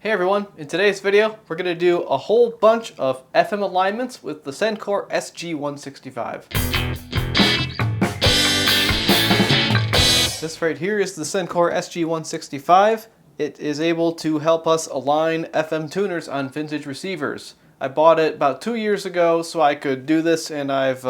Hey everyone, in today's video we're going to do a whole bunch of FM alignments with the Sencore SG165. This right here is the Sencore SG165. It is able to help us align FM tuners on vintage receivers. I bought it about 2 years ago so I could do this, and I've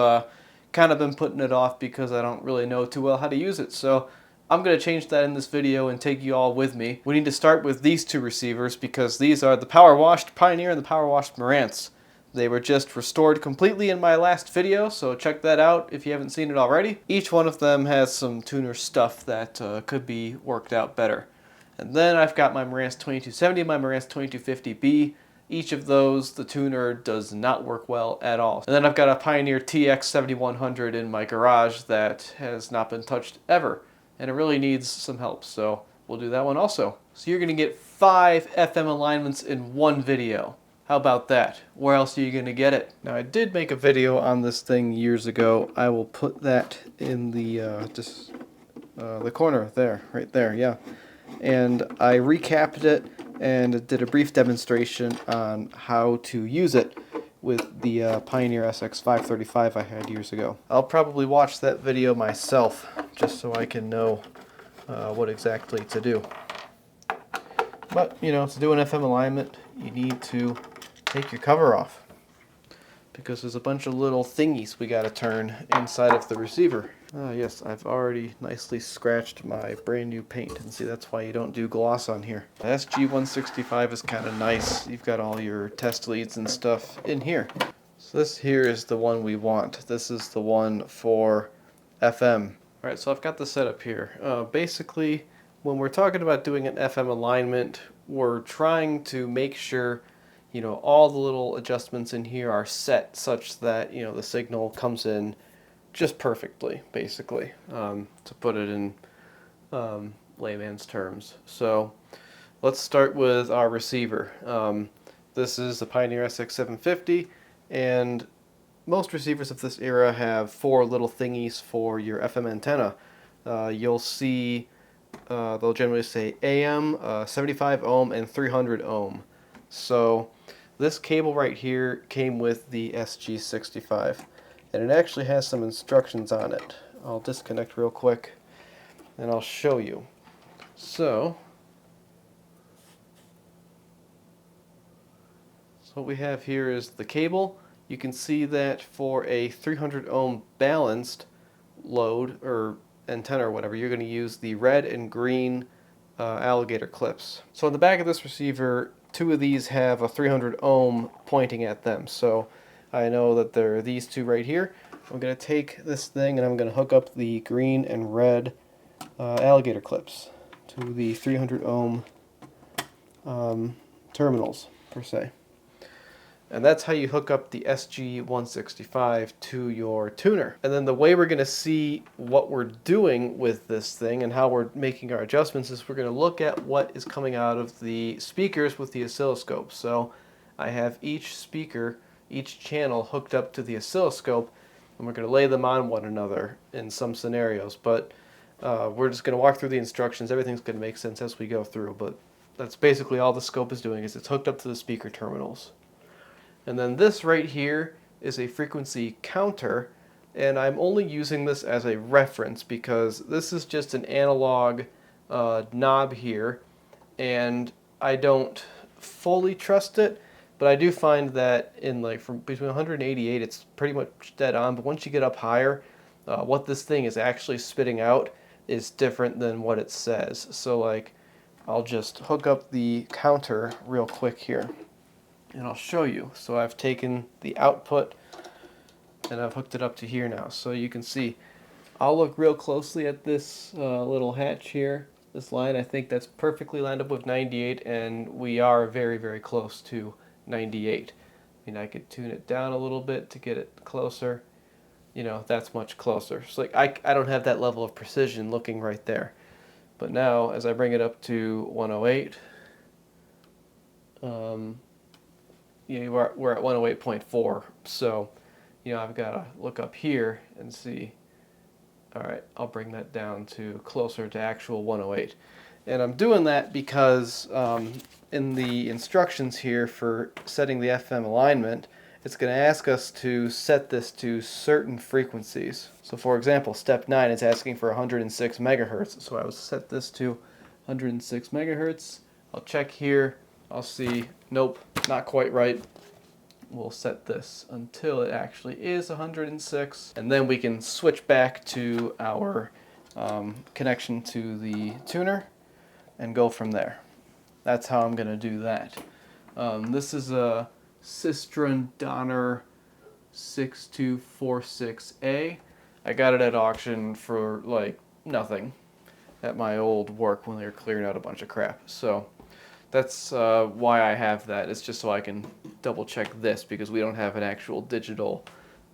kind of been putting it off because I don't really know too well how to use it. So I'm going to change that in this video and take you all with me. We need to start with these two receivers because these are the power washed Pioneer and the power washed Marantz. They were just restored completely in my last video, so check that out if you haven't seen it already. Each one of them has some tuner stuff that could be worked out better. And then I've got my Marantz 2270 and my Marantz 2250B. Each of those, the tuner does not work well at all. And then I've got a Pioneer TX 7100 in my garage that has not been touched ever, and it really needs some help, so we'll do that one also. So you're going to get 5 FM alignments in one video. How about that? Where else are you going to get it? Now, I did make a video on this thing years ago. I will put that in the corner there, right there, yeah. And I recapped it and did a brief demonstration on how to use it with the Pioneer SX535 I had years ago. I'll probably watch that video myself just so I can know what exactly to do. But, you know, to do an FM alignment, you need to take your cover off because there's a bunch of little thingies we got to turn inside of the receiver. Yes, I've already nicely scratched my brand new paint, and see, that's why you don't do gloss on here. The SG165 is kind of nice. You've got all your test leads and stuff in here. So this here is the one we want. This is the one for FM. Alright, so I've got the setup here. Basically, when we're talking about doing an FM alignment, we're trying to make sure, you know, all the little adjustments in here are set such that, you know, the signal comes in just perfectly, basically, to put it in layman's terms. So let's start with our receiver. This is the Pioneer SX750, and most receivers of this era have 4 little thingies for your FM antenna. You'll see they'll generally say AM, 75 ohm, and 300 ohm. So this cable right here came with the SG65, and it actually has some instructions on it. I'll disconnect real quick and I'll show you. So what we have here is the cable. You can see that for a 300 ohm balanced load or antenna or whatever, you're going to use the red and green alligator clips. So on the back of this receiver, 2 of these have a 300 ohm pointing at them. So I know that there are these 2 right here. I'm going to take this thing and I'm going to hook up the green and red alligator clips to the 300 ohm terminals, per se. And that's how you hook up the SG165 to your tuner. And then the way we're going to see what we're doing with this thing and how we're making our adjustments is we're going to look at what is coming out of the speakers with the oscilloscope. So I have each speaker, each channel hooked up to the oscilloscope, and we're going to lay them on one another in some scenarios. But we're just going to walk through the instructions. Everything's going to make sense as we go through. But that's basically all the scope is doing, is it's hooked up to the speaker terminals. And then this right here is a frequency counter, and I'm only using this as a reference because this is just an analog knob here, and I don't fully trust it, but I do find that in like from between 188 it's pretty much dead on, but once you get up higher, what this thing is actually spitting out is different than what it says. So like, I'll just hook up the counter real quick here and I'll show you. So I've taken the output and I've hooked it up to here now. So you can see, I'll look real closely at this little hatch here, this line. I think that's perfectly lined up with 98, and we are very, very close to 98. I mean, I could tune it down a little bit to get it closer. You know, that's much closer. So like, I don't have that level of precision looking right there. But now, as I bring it up to 108, yeah, we're at 108.4, so, you know, I've got to look up here and see. All right, I'll bring that down to closer to actual 108. And I'm doing that because in the instructions here for setting the FM alignment, it's going to ask us to set this to certain frequencies. So for example, step 9 is asking for 106 megahertz. So I will set this to 106 megahertz. I'll check here. I'll see, nope, not quite right. We'll set this until it actually is 106. And then we can switch back to our connection to the tuner and go from there. That's how I'm going to do that. This is a Systron Donner 6246A. I got it at auction for like nothing at my old work when they were clearing out a bunch of crap. So that's why I have that. It's just so I can double check this because we don't have an actual digital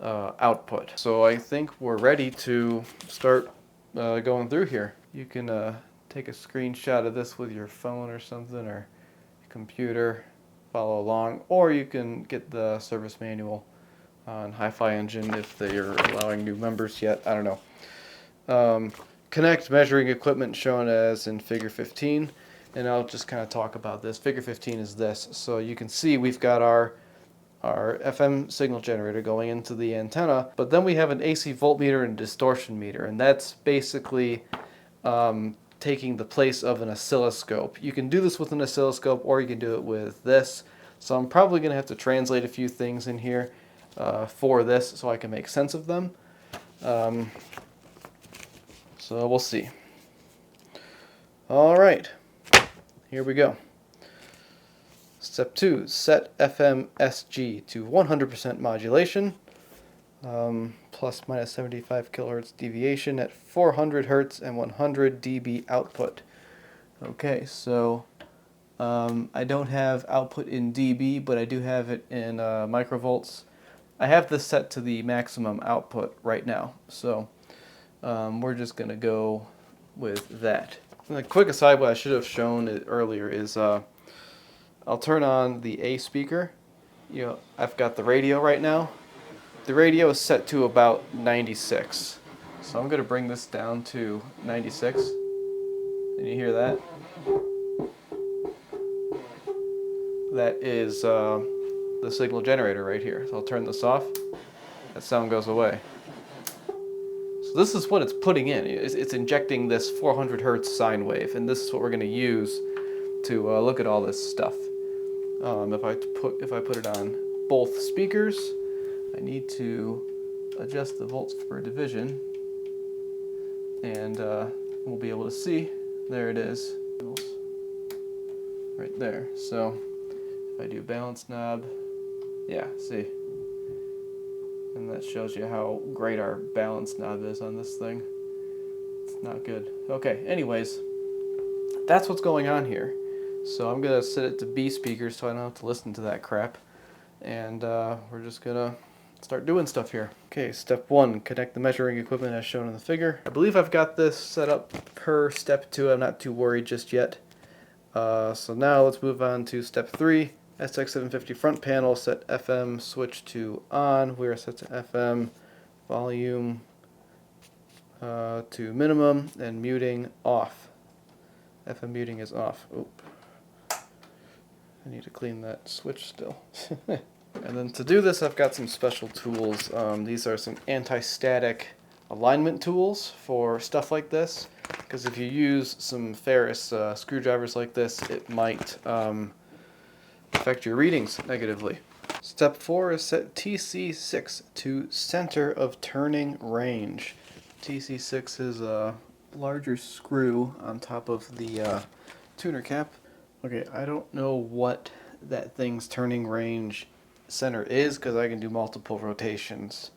output. So I think we're ready to start going through here. You can take a screenshot of this with your phone or something, or your computer, follow along, or you can get the service manual on Hi-Fi Engine if they are allowing new members yet. I don't know. Connect measuring equipment shown as in figure 15, and I'll just kind of talk about this. Figure 15 is this. So you can see we've got our FM signal generator going into the antenna, but then we have an AC voltmeter and distortion meter, and that's basically taking the place of an oscilloscope. You can do this with an oscilloscope, or you can do it with this. So I'm probably going to have to translate a few things in here for this so I can make sense of them. So we'll see. All right, here we go. Step 2, set FM SG to 100% modulation, plus minus 75 kilohertz deviation at 400 hertz and 100 dB output. Okay, so I don't have output in dB, but I do have it in microvolts. I have this set to the maximum output right now, so we're just going to go with that. And a quick aside, what I should have shown it earlier is I'll turn on the A speaker. You know, I've got the radio right now. The radio is set to about 96. So I'm going to bring this down to 96. Can you hear that? That is the signal generator right here. So I'll turn this off. That sound goes away. So this is what it's putting in. It's injecting this 400 hertz sine wave, and this is what we're going to use to look at all this stuff. If I put it on both speakers, I need to adjust the volts per division, and we'll be able to see. There it is, right there. So if I do balance knob, yeah, see, and that shows you how great our balance knob is on this thing. It's not good. Okay, anyways, that's what's going on here. So I'm gonna set it to B speakers so I don't have to listen to that crap, and we're just gonna start doing stuff here. Okay, step 1, connect the measuring equipment as shown in the figure. I believe I've got this set up per step 2. I'm not too worried just yet. So now let's move on to step 3. SX750 front panel, set FM switch to on. We are set to FM volume to minimum and muting off. FM muting is off. Oop. I need to clean that switch still. And then to do this, I've got some special tools. These are some anti-static alignment tools for stuff like this, because if you use some ferrous screwdrivers like this, it might affect your readings negatively. Step 4 is set TC6 to center of turning range. TC6 is a larger screw on top of the tuner cap. Okay, I don't know what that thing's turning range center is, because I can do multiple rotations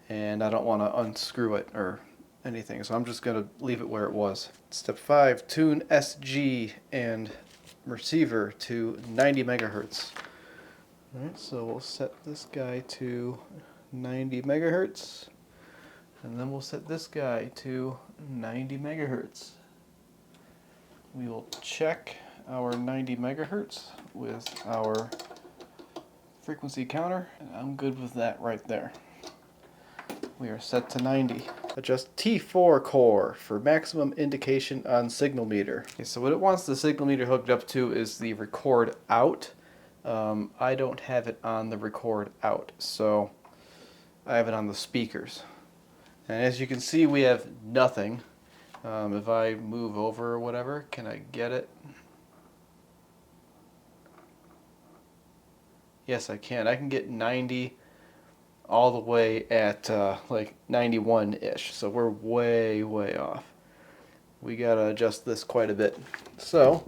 and I don't want to unscrew it or anything, so I'm just going to leave it where it was. Step 5, tune SG and receiver to 90 megahertz. Alright, so we'll set this guy to 90 megahertz, and then we'll set this guy to 90 megahertz. We will check our 90 megahertz with our frequency counter, and I'm good with that right there. We are set to 90. adjust T4 core for maximum indication on signal meter. Okay, so what it wants the signal meter hooked up to is the record out. I don't have it on the record out, so I have it on the speakers. And as you can see, we have nothing. If I move over or whatever, can I get it? Yes, I can. I can get 90 all the way at like 91-ish. So we're way, way off. We gotta adjust this quite a bit. So,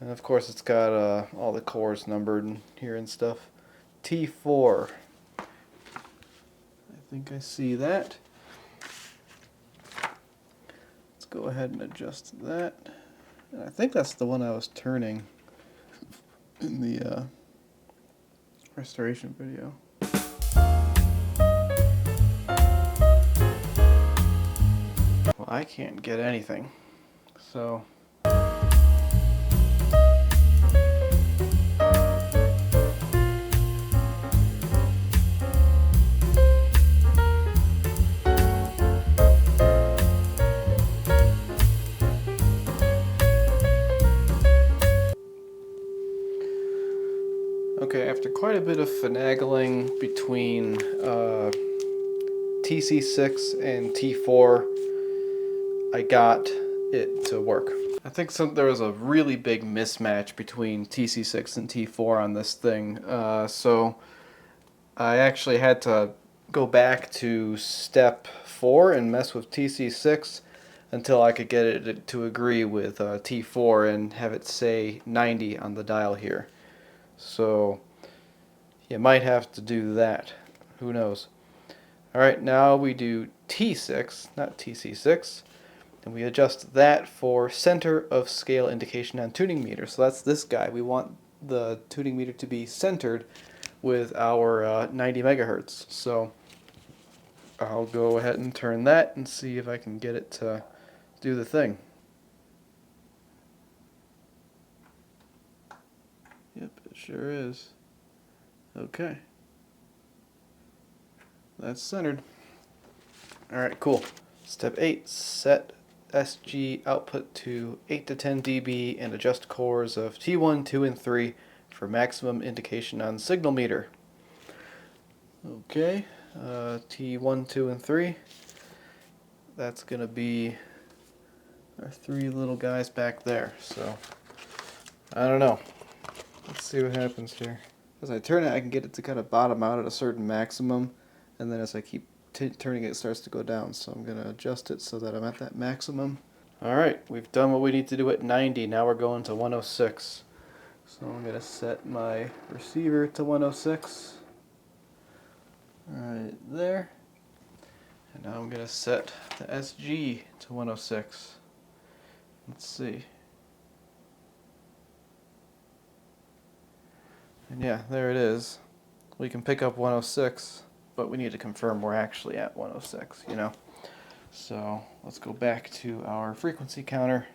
and of course it's got all the cores numbered in here and stuff. T4. I think I see that. Let's go ahead and adjust that. And I think that's the one I was turning in the restoration video. Well, I can't get anything, so okay, after quite a bit of finagling between TC6 and T4, I got it to work. I think there was a really big mismatch between TC6 and T4 on this thing, so I actually had to go back to step 4 and mess with TC6 until I could get it to agree with T4 and have it say 90 on the dial here. So you might have to do that. Who knows? Alright, now we do T6, not TC6, and we adjust that for center of scale indication on tuning meter. So that's this guy. We want the tuning meter to be centered with our 90 megahertz. So I'll go ahead and turn that and see if I can get it to do the thing. Yep, it sure is. Okay. That's centered. Alright, cool. Step 8, set SG output to 8 to 10 dB and adjust cores of T1, 2, and 3 for maximum indication on signal meter. Okay, T1, 2, and 3. That's going to be our 3 little guys back there. So, I don't know. Let's see what happens here. As I turn it, I can get it to kind of bottom out at a certain maximum, and then as I keep turning it, it starts to go down. So I'm going to adjust it so that I'm at that maximum. Alright, we've done what we need to do at 90. Now we're going to 106. So I'm going to set my receiver to 106. Right there. And now I'm going to set the SG to 106. Let's see. And yeah, there it is. We can pick up 106, but we need to confirm we're actually at 106, you know. So let's go back to our frequency counter.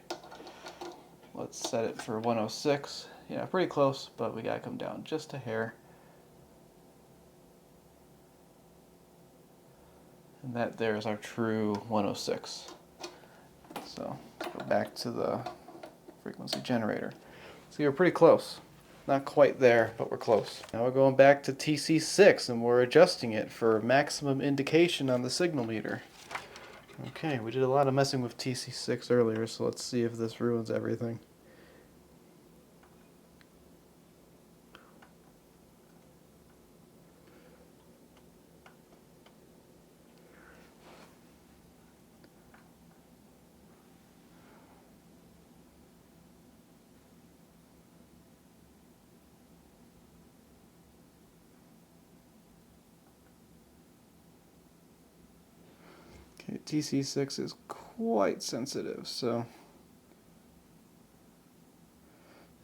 Let's set it for 106. Yeah, pretty close, but we gotta come down just a hair. And that there is our true 106. So let's go back to the frequency generator. See, we're pretty close. Not quite there, but we're close. Now we're going back to TC6 and we're adjusting it for maximum indication on the signal meter. Okay, we did a lot of messing with TC6 earlier, so let's see if this ruins everything. Okay, TC6 is quite sensitive, so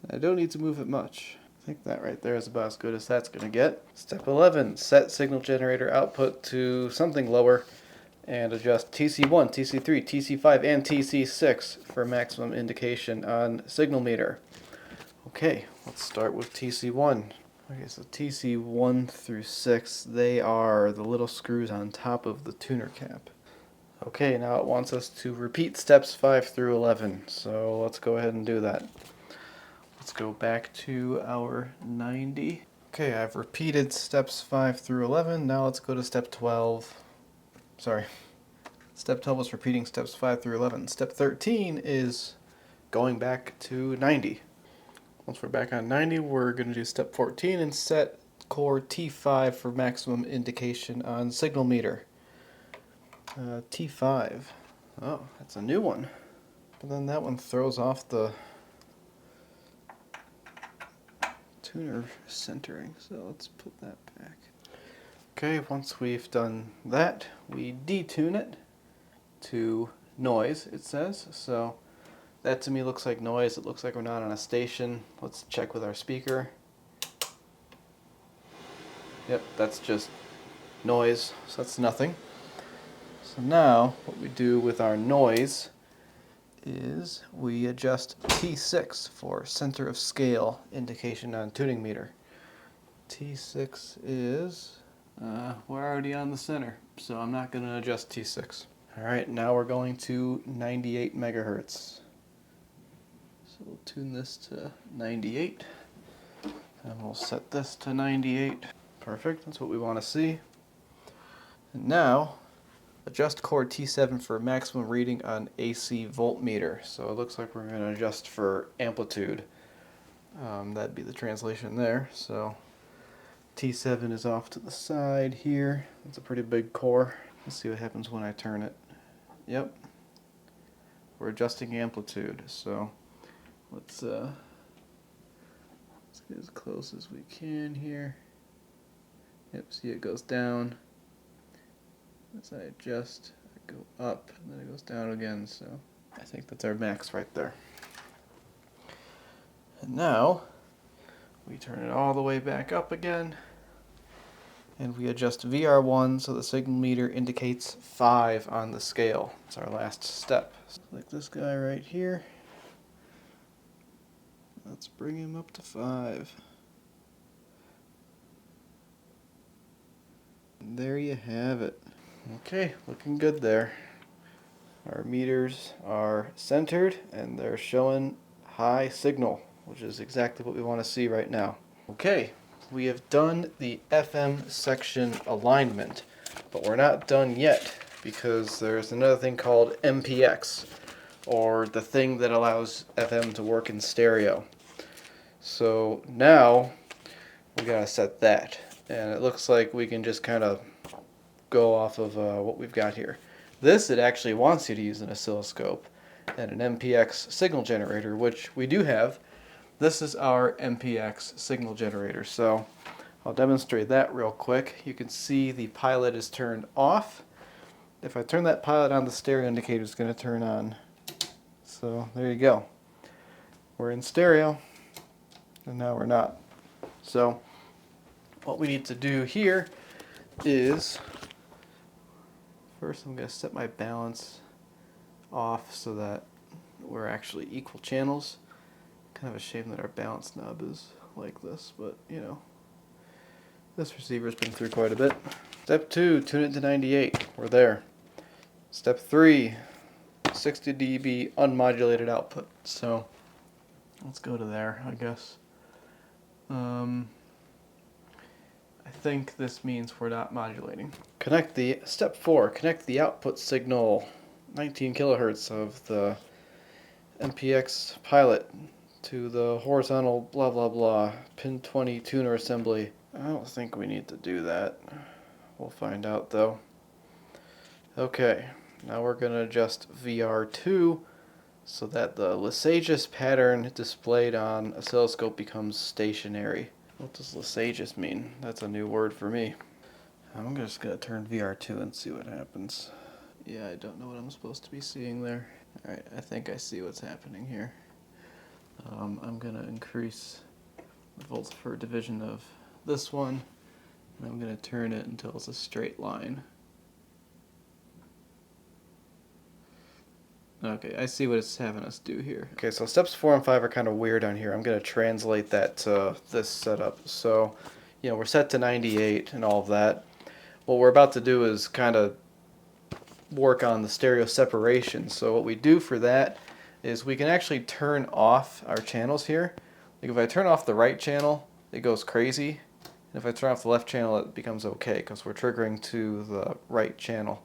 I don't need to move it much. I think that right there is about as good as that's going to get. Step 11, set signal generator output to something lower and adjust TC1, TC3, TC5, and TC6 for maximum indication on signal meter. Okay, let's start with TC1. Okay, so TC1 through 6, they are the little screws on top of the tuner cap. Okay, now it wants us to repeat steps 5 through 11, so let's go ahead and do that. Let's go back to our 90. Okay, I've repeated steps 5 through 11, now let's go to step 12. Sorry, step 12 was repeating steps 5 through 11. Step 13 is going back to 90. Once we're back on 90, we're going to do step 14 and set core T5 for maximum indication on signal meter. T5. Oh, that's a new one. But then that one throws off the tuner centering, so let's put that back. Okay, once we've done that, we detune it to noise, it says. So that to me looks like noise. It looks like we're not on a station. Let's check with our speaker. Yep, that's just noise, so that's nothing. So now what we do with our noise is we adjust T6 for center of scale indication on tuning meter. T6 is, we're already on the center, so I'm not going to adjust T6. Alright, now we're going to 98 megahertz. So we'll tune this to 98, and we'll set this to 98. Perfect, that's what we want to see. And now, adjust core T7 for maximum reading on AC voltmeter. So it looks like we're going to adjust for amplitude. That'd be the translation there. So T7 is off to the side here. That's a pretty big core. Let's see what happens when I turn it. Yep, we're adjusting amplitude. So let's get as close as we can here. Yep, see it goes down. As I adjust, I go up, and then it goes down again, so I think that's our max right there. And now, we turn it all the way back up again, and we adjust VR1 so the signal meter indicates 5 on the scale. It's our last step. So like this guy right here. Let's bring him up to 5. And there you have it. Okay, looking good there. Our meters are centered and they're showing high signal, which is exactly what we want to see right now. Okay, we have done the FM section alignment, but we're not done yet because there's another thing called MPX, or the thing that allows FM to work in stereo. So now we gotta set that, and it looks like we can just kind of go off of what we've got here. This, it actually wants you to use an oscilloscope and an MPX signal generator, which we do have. This is our MPX signal generator, so I'll demonstrate that real quick. You can see the pilot is turned off. If I turn that pilot on, the stereo indicator is going to turn on. So there you go. We're in stereo, and now we're not. So what we need to do here is, first I'm going to set my balance off so that we're actually equal channels. Kind of a shame that our balance knob is like this, but you know, this receiver's been through quite a bit. Step 2, tune it to 98. We're there. Step 3, 60 dB unmodulated output. So let's go to there, I guess. I think this means we're not modulating. Step 4, connect the output signal 19 kilohertz of the MPX pilot to the horizontal blah blah blah pin 20 tuner assembly. I don't think we need to do that. We'll find out though. Okay, now we're going to adjust VR2 so that the Lysageus pattern displayed on oscilloscope becomes stationary. What does Lysageus mean? That's a new word for me. I'm just going to turn VR2 and see what happens. Yeah, I don't know what I'm supposed to be seeing there. Alright, I think I see what's happening here. I'm going to increase the volts per division of this one, and I'm going to turn it until it's a straight line. Okay, I see what it's having us do here. Okay, so steps 4 and 5 are kind of weird on here. I'm going to translate that to this setup. So, you know, we're set to 98 and all of that. What we're about to do is kind of work on the stereo separation. So what we do for that is we can actually turn off our channels here. Like if I turn off the right channel, it goes crazy. And if I turn off the left channel, it becomes okay because we're triggering to the right channel.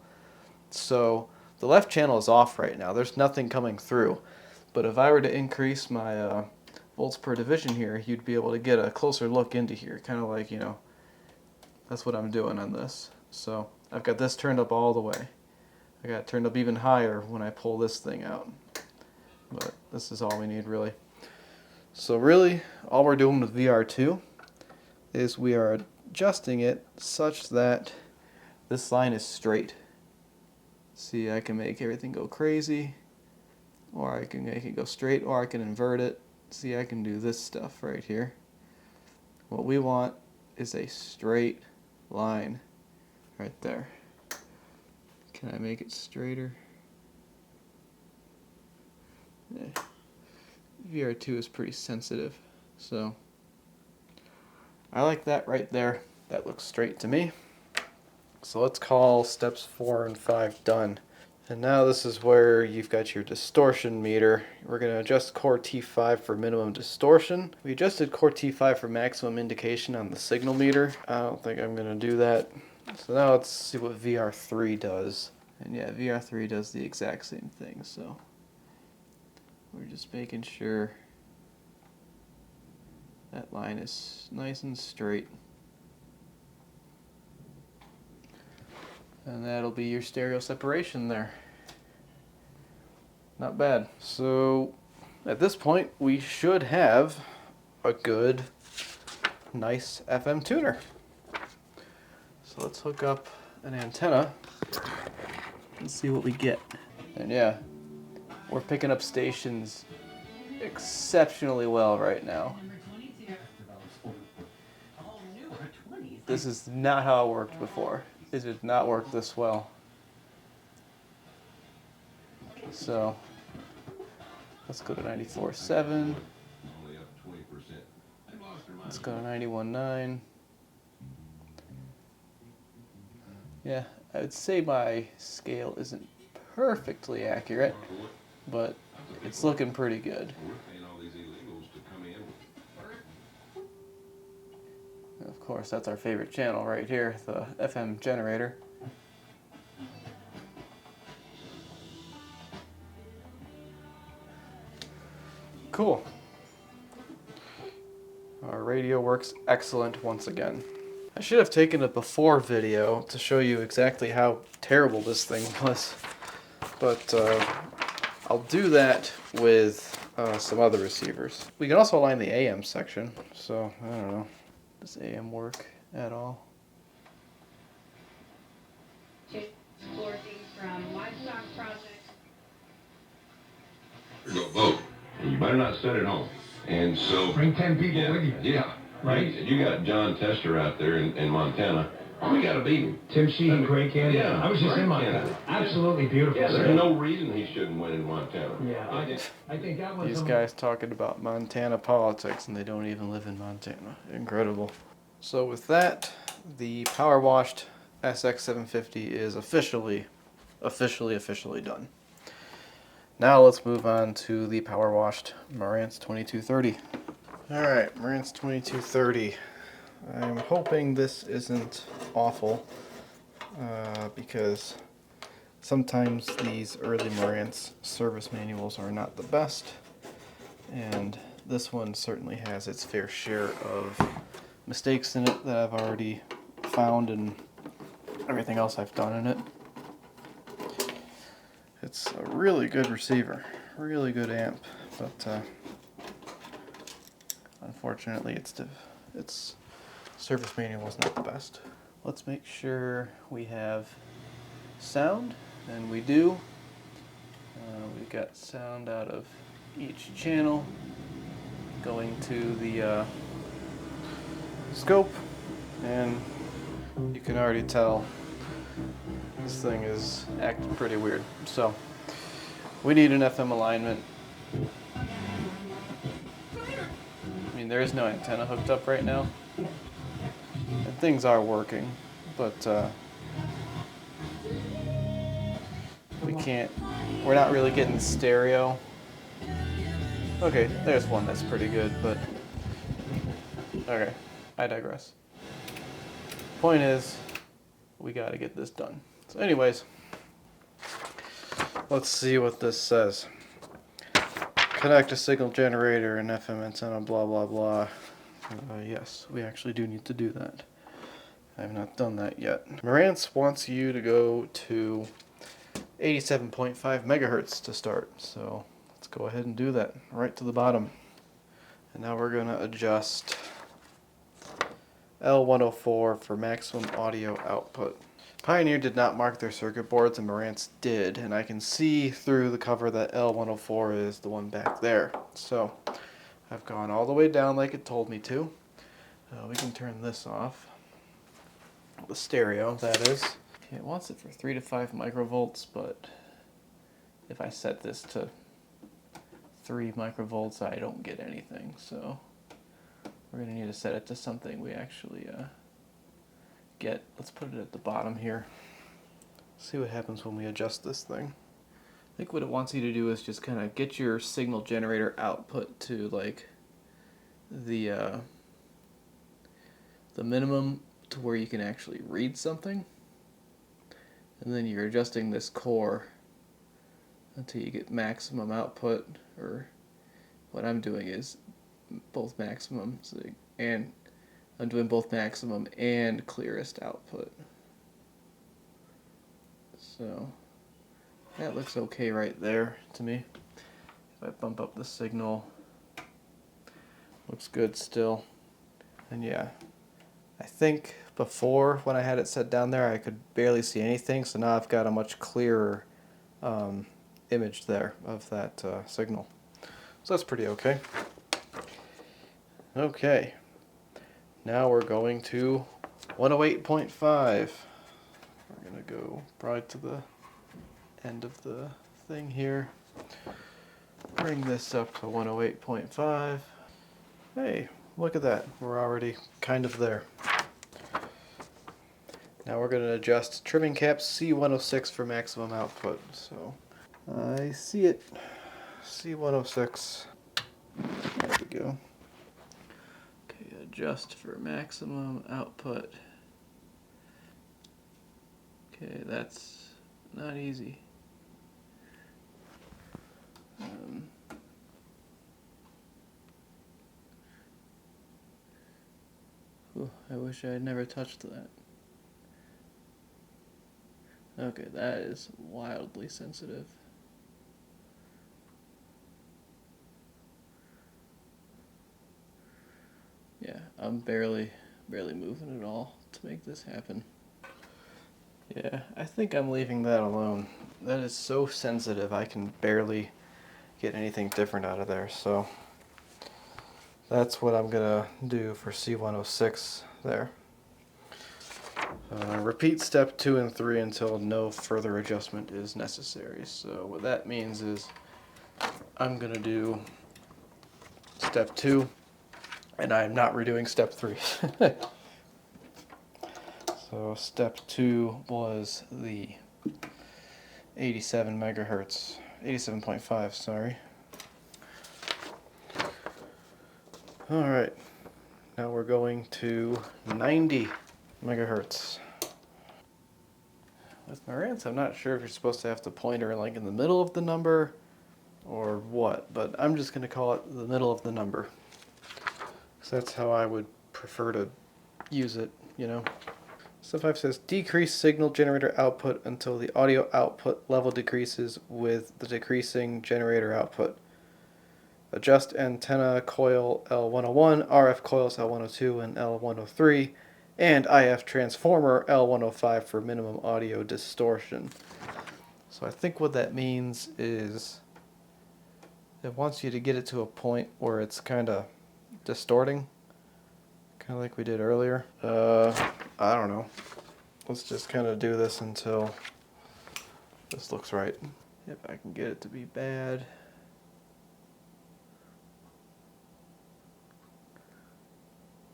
So the left channel is off right now. There's nothing coming through. But if I were to increase my volts per division here, you'd be able to get a closer look into here. Kind of like, you know, that's what I'm doing on this. So I've got this turned up all the way. I got it turned up even higher when I pull this thing out. But this is all we need really. So really, all we're doing with VR2 is we are adjusting it such that this line is straight. See, I can make everything go crazy, or I can make it go straight, or I can invert it. See, I can do this stuff right here. What we want is a straight line right there. Can I make it straighter? Yeah. VR2 is pretty sensitive, so I like that right there. That looks straight to me. So let's call steps 4 and 5 done. And now this is where you've got your distortion meter. We're going to adjust core T5 for minimum distortion. We adjusted core T5 for maximum indication on the signal meter. I don't think I'm going to do that. So now let's see what VR3 does. And yeah, VR3 does the exact same thing. So we're just making sure that line is nice and straight. And that'll be your stereo separation there. Not bad. So at this point we should have a good, nice FM tuner. So let's hook up an antenna and see what we get. And yeah, we're picking up stations exceptionally well right now. This is not how it worked before. It did not work this well. So let's go to 94.7. Let's go to 91.9. Yeah, I would say my scale isn't perfectly accurate, but it's looking pretty good. Of course, that's our favorite channel right here, the FM generator. Cool. Our radio works excellent once again. I should have taken a before video to show you exactly how terrible this thing was, but I'll do that with some other receivers. We can also align the AM section, so I don't know. Does AM work at all? From Livestock Project. You're gonna vote, and you better not set it home. And so bring 10 people with you. Yeah, right. You got John Tester out there in Montana. We got to beat him. Tim Sheehan, great candidate. Yeah, I was just in Montana. Absolutely beautiful. Yeah, there's no reason he shouldn't win in Montana. Yeah, I think that was these guys talking about Montana politics, and they don't even live in Montana. Incredible. So with that, the power washed SX750 is officially done. Now let's move on to the power washed Marantz 2230. Alright, Marantz 2230. I'm hoping this isn't awful because sometimes these early Marantz service manuals are not the best, and this one certainly has its fair share of mistakes in it that I've already found and everything else I've done in it. It's a really good receiver, really good amp, but unfortunately its service manual is not the best. Let's make sure we have sound, and we do. We've got sound out of each channel going to the scope, and you can already tell this thing is acting pretty weird. So We need an FM alignment. I mean, there is no antenna hooked up right now. And things are working, but we're not really getting stereo. Okay, there's one that's pretty good, but okay, I digress. Point is, we gotta get this done. So anyways, let's see what this says. Connect a signal generator and FM antenna, blah, blah, blah. Yes, we actually do need to do that. I have not done that yet. Marantz wants you to go to 87.5 megahertz to start. So let's go ahead and do that right to the bottom. And now we're going to adjust L104 for maximum audio output. Pioneer did not mark their circuit boards and Marantz did, and I can see through the cover that L104 is the one back there. So I've gone all the way down like it told me to. We can turn this off. The stereo, that is. Okay, it wants it for 3 to 5 microvolts, but if I set this to 3 microvolts, I don't get anything. So we're going to need to set it to something we actually get. Let's put it at the bottom here. See what happens when we adjust this thing. I think what it wants you to do is just kind of get your signal generator output to like the minimum to where you can actually read something, and then you're adjusting this core until you get maximum output, or what I'm doing is both maximum, and I'm doing both maximum and clearest output. So that looks okay right there to me. If I bump up the signal, looks good still. And yeah, I think before when I had it set down there I could barely see anything, so now I've got a much clearer image there of that signal. So that's pretty okay. Okay, now we're going to 108.5. We're going to go probably to the end of the thing here. Bring this up to 108.5. Hey, look at that. We're already kind of there. Now we're going to adjust trimming cap C106 for maximum output. So I see it. C106. There we go. Okay, adjust for maximum output. Okay, that's not easy. I wish I had never touched that. Okay, that is wildly sensitive. Yeah, I'm barely moving at all to make this happen. Yeah, I think I'm leaving that alone. That is so sensitive, I can barely get anything different out of there, so that's what I'm gonna do for C106 there. Repeat step 2 and 3 until no further adjustment is necessary. So what that means is I'm gonna do step 2 and I'm not redoing step 3. So step 2 was the 87 megahertz, 87.5, sorry. Alright, now we're going to 90 megahertz. With Marantz, I'm not sure if you're supposed to have the pointer like in the middle of the number or what, but I'm just going to call it the middle of the number. Because that's how I would prefer to use it, you know. Step 5 says decrease signal generator output until the audio output level decreases with the decreasing generator output. Adjust antenna coil L101, RF coils L102 and L103, and IF transformer L105 for minimum audio distortion. So I think what that means is it wants you to get it to a point where it's kind of distorting, kind of like we did earlier. I don't know. Let's just kind of do this until this looks right. If I can get it to be bad.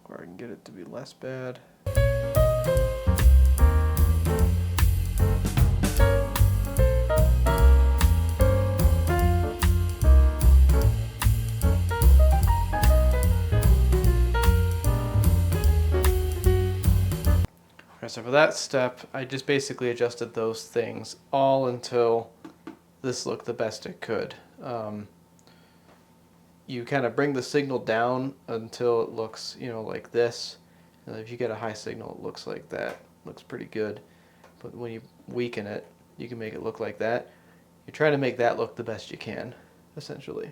Or I can get it to be less bad. So for that step, I just basically adjusted those things all until this looked the best it could. You kind of bring the signal down until it looks, like this. And if you get a high signal, it looks like that. Looks pretty good. But when you weaken it, you can make it look like that. You try to make that look the best you can, essentially.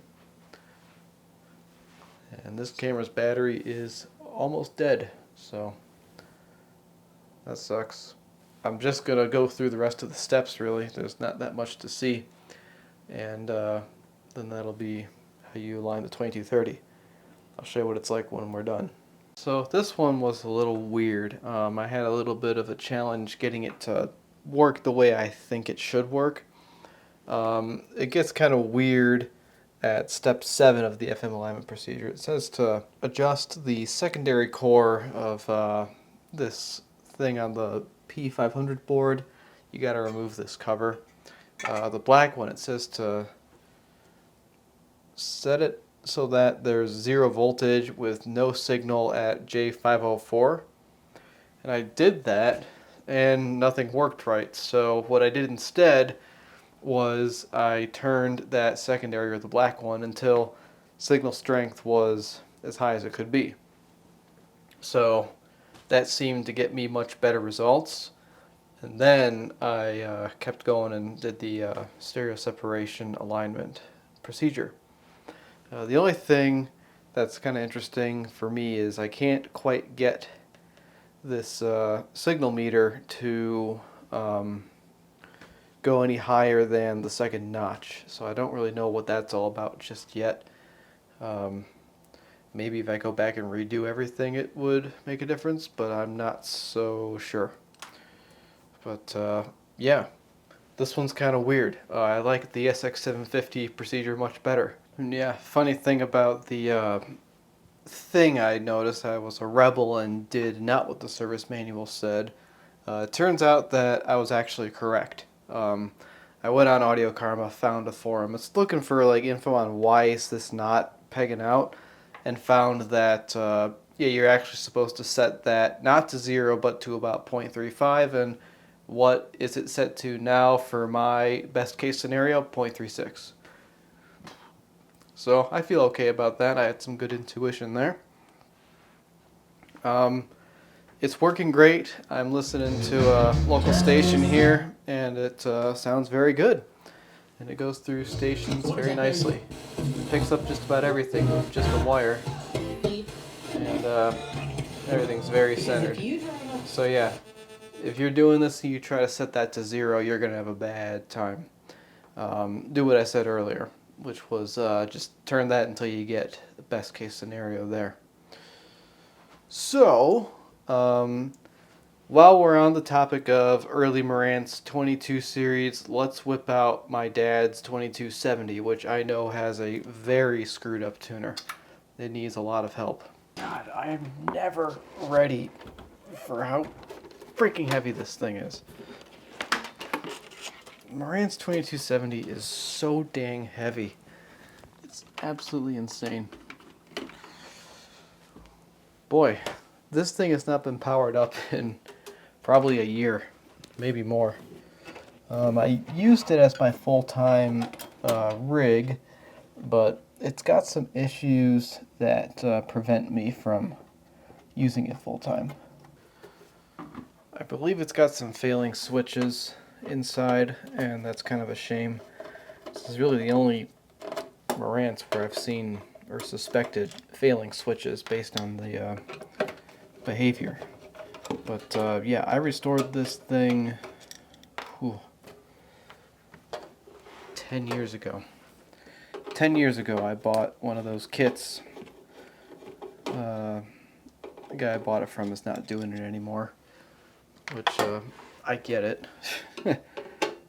And this camera's battery is almost dead, so that sucks. I'm just going to go through the rest of the steps, really. There's not that much to see. And then that'll be how you align the 2230. I'll show you what it's like when we're done. So this one was a little weird. I had a little bit of a challenge getting it to work the way I think it should work. It gets kind of weird at step 7 of the FM alignment procedure. It says to adjust the secondary core of this thing on the P500 board. You got to remove this cover. The black one, it says to set it so that there's 0 voltage with no signal at J504. And I did that and nothing worked right. So what I did instead was I turned that secondary, or the black one, until signal strength was as high as it could be. So that seemed to get me much better results. And then I kept going and did the stereo separation alignment procedure. The only thing that's kind of interesting for me is I can't quite get this signal meter to go any higher than the second notch. So I don't really know what that's all about just yet. Maybe if I go back and redo everything it would make a difference, but I'm not so sure. But yeah, this one's kind of weird. I like the SX750 procedure much better. And yeah, funny thing about the thing I noticed, I was a rebel and did not what the service manual said. It turns out that I was actually correct. I went on Audio Karma, found a forum. It's looking for like info on why is this not pegging out, and found that yeah, you're actually supposed to set that not to 0 but to about 0.35, and what is it set to now for my best case scenario? 0.36. So I feel okay about that. I had some good intuition there. It's working great. I'm listening to a local station here, and it sounds very good. And it goes through stations very nicely. It picks up just about everything with just a wire. And everything's very centered. So yeah, if you're doing this and you try to set that to 0, you're going to have a bad time. Do what I said earlier, which was just turn that until you get the best case scenario there. So, while we're on the topic of early Marantz 22 series, let's whip out my dad's 2270, which I know has a very screwed up tuner. It needs a lot of help. God, I am never ready for how freaking heavy this thing is. Marantz 2270 is so dang heavy. It's absolutely insane. Boy, this thing has not been powered up in probably a year, maybe more. I used it as my full-time rig, but it's got some issues that prevent me from using it full-time. I believe it's got some failing switches inside, and that's kind of a shame. This is really the only Marantz where I've seen or suspected failing switches based on the behavior. But yeah, I restored this thing 10 years ago. 10 years ago I bought one of those kits. The guy I bought it from is not doing it anymore, which I get it.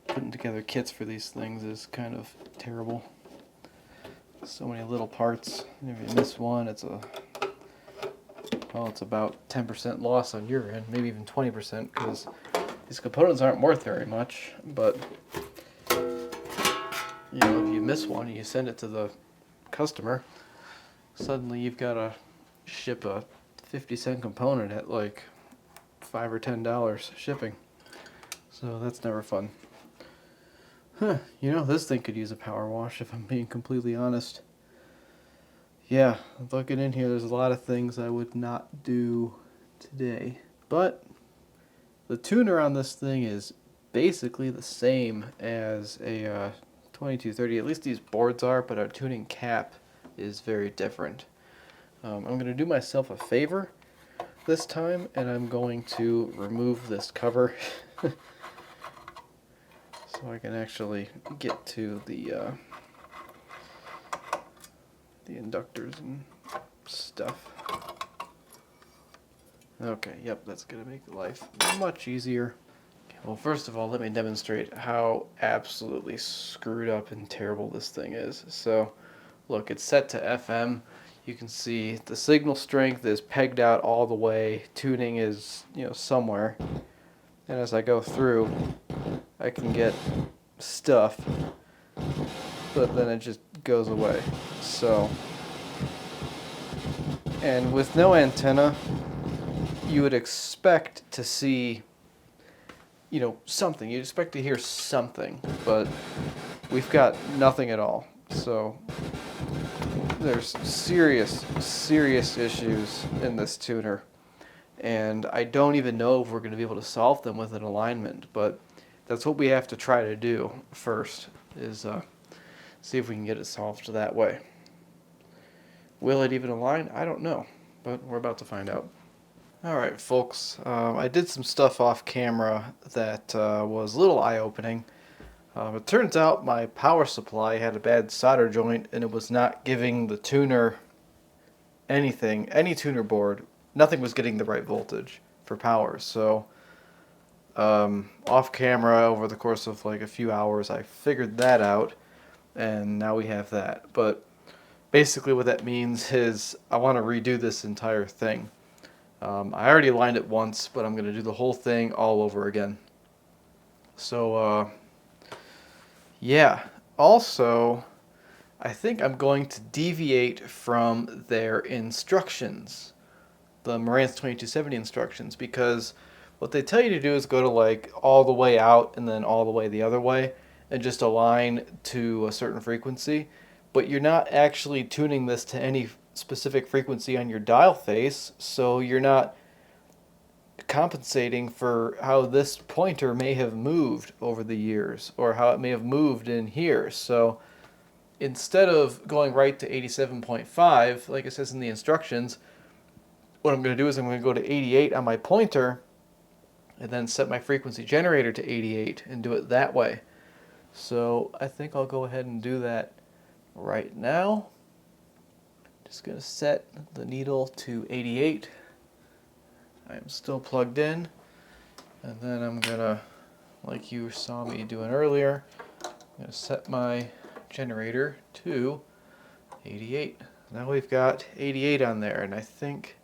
Putting together kits for these things is kind of terrible. So many little parts. If you miss one, it's about 10% loss on your end, maybe even 20%, because these components aren't worth very much. But if you miss one and you send it to the customer, suddenly you've got to ship a 50-cent component at like $5 or $10 shipping. So that's never fun. This thing could use a power wash if I'm being completely honest. Yeah, looking in here, there's a lot of things I would not do today. But the tuner on this thing is basically the same as a 2230. At least these boards are, but our tuning cap is very different. I'm going to do myself a favor this time, and I'm going to remove this cover so I can actually get to the inductors and stuff. Okay, yep, that's going to make life much easier. Okay, well, first of all, let me demonstrate how absolutely screwed up and terrible this thing is. So, look, it's set to FM. You can see the signal strength is pegged out all the way. Tuning is, somewhere. And as I go through, I can get stuff, but then it just goes away. So, and with no antenna, you would expect to see, something. You'd expect to hear something, but we've got nothing at all. So there's serious issues in this tuner, and I don't even know if we're going to be able to solve them with an alignment, but that's what we have to try to do first, is see if we can get it solved that way. Will it even align? I don't know, but we're about to find out. Alright folks, I did some stuff off camera that was a little eye-opening. It turns out my power supply had a bad solder joint, and it was not giving the tuner any tuner board, nothing was getting the right voltage for power. So off camera, over the course of like a few hours, I figured that out, and now we have that. But basically what that means is I want to redo this entire thing. I already aligned it once, but I'm going to do the whole thing all over again. So yeah, also I think I'm going to deviate from their instructions, the Marantz 2270 instructions, because what they tell you to do is go to like all the way out and then all the way the other way and just align to a certain frequency, but you're not actually tuning this to any specific frequency on your dial face, so you're not compensating for how this pointer may have moved over the years or how it may have moved in here. So instead of going right to 87.5 like it says in the instructions, what I'm going to do is I'm going to go to 88 on my pointer and then set my frequency generator to 88 and do it that way. So I think I'll go ahead and do that right now. Just going to set the needle to 88. I am still plugged in, and then I'm going to, like you saw me doing earlier, I'm going to set my generator to 88. Now we've got 88 on there, and I think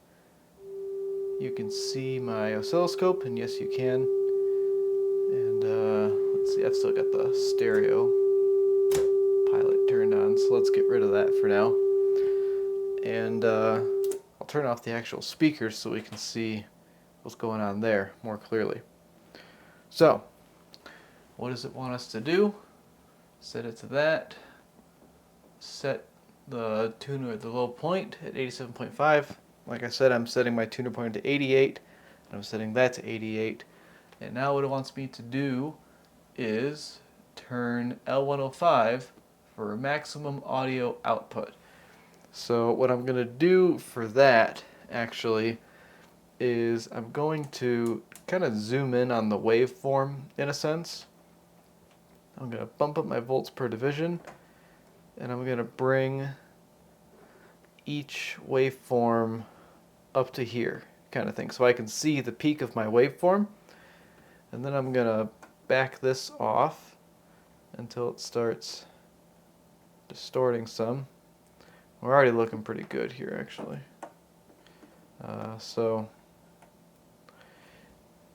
you can see my oscilloscope, and yes you can. And let's see, I've still got the stereo pilot turned on, so let's get rid of that for now. And I'll turn off the actual speakers so we can see what's going on there more clearly. So, what does it want us to do? Set it to that. Set the tuner at the low point at 87.5. Like I said, I'm setting my tuner point to 88, and I'm setting that to 88. And now what it wants me to do is turn L105 for maximum audio output. So what I'm going to do for that, actually, is I'm going to kind of zoom in on the waveform, in a sense. I'm going to bump up my volts per division, and I'm going to bring each waveform up to here, kind of thing, so I can see the peak of my waveform. And then I'm going to back this off until it starts distorting some. We're already looking pretty good here, actually. So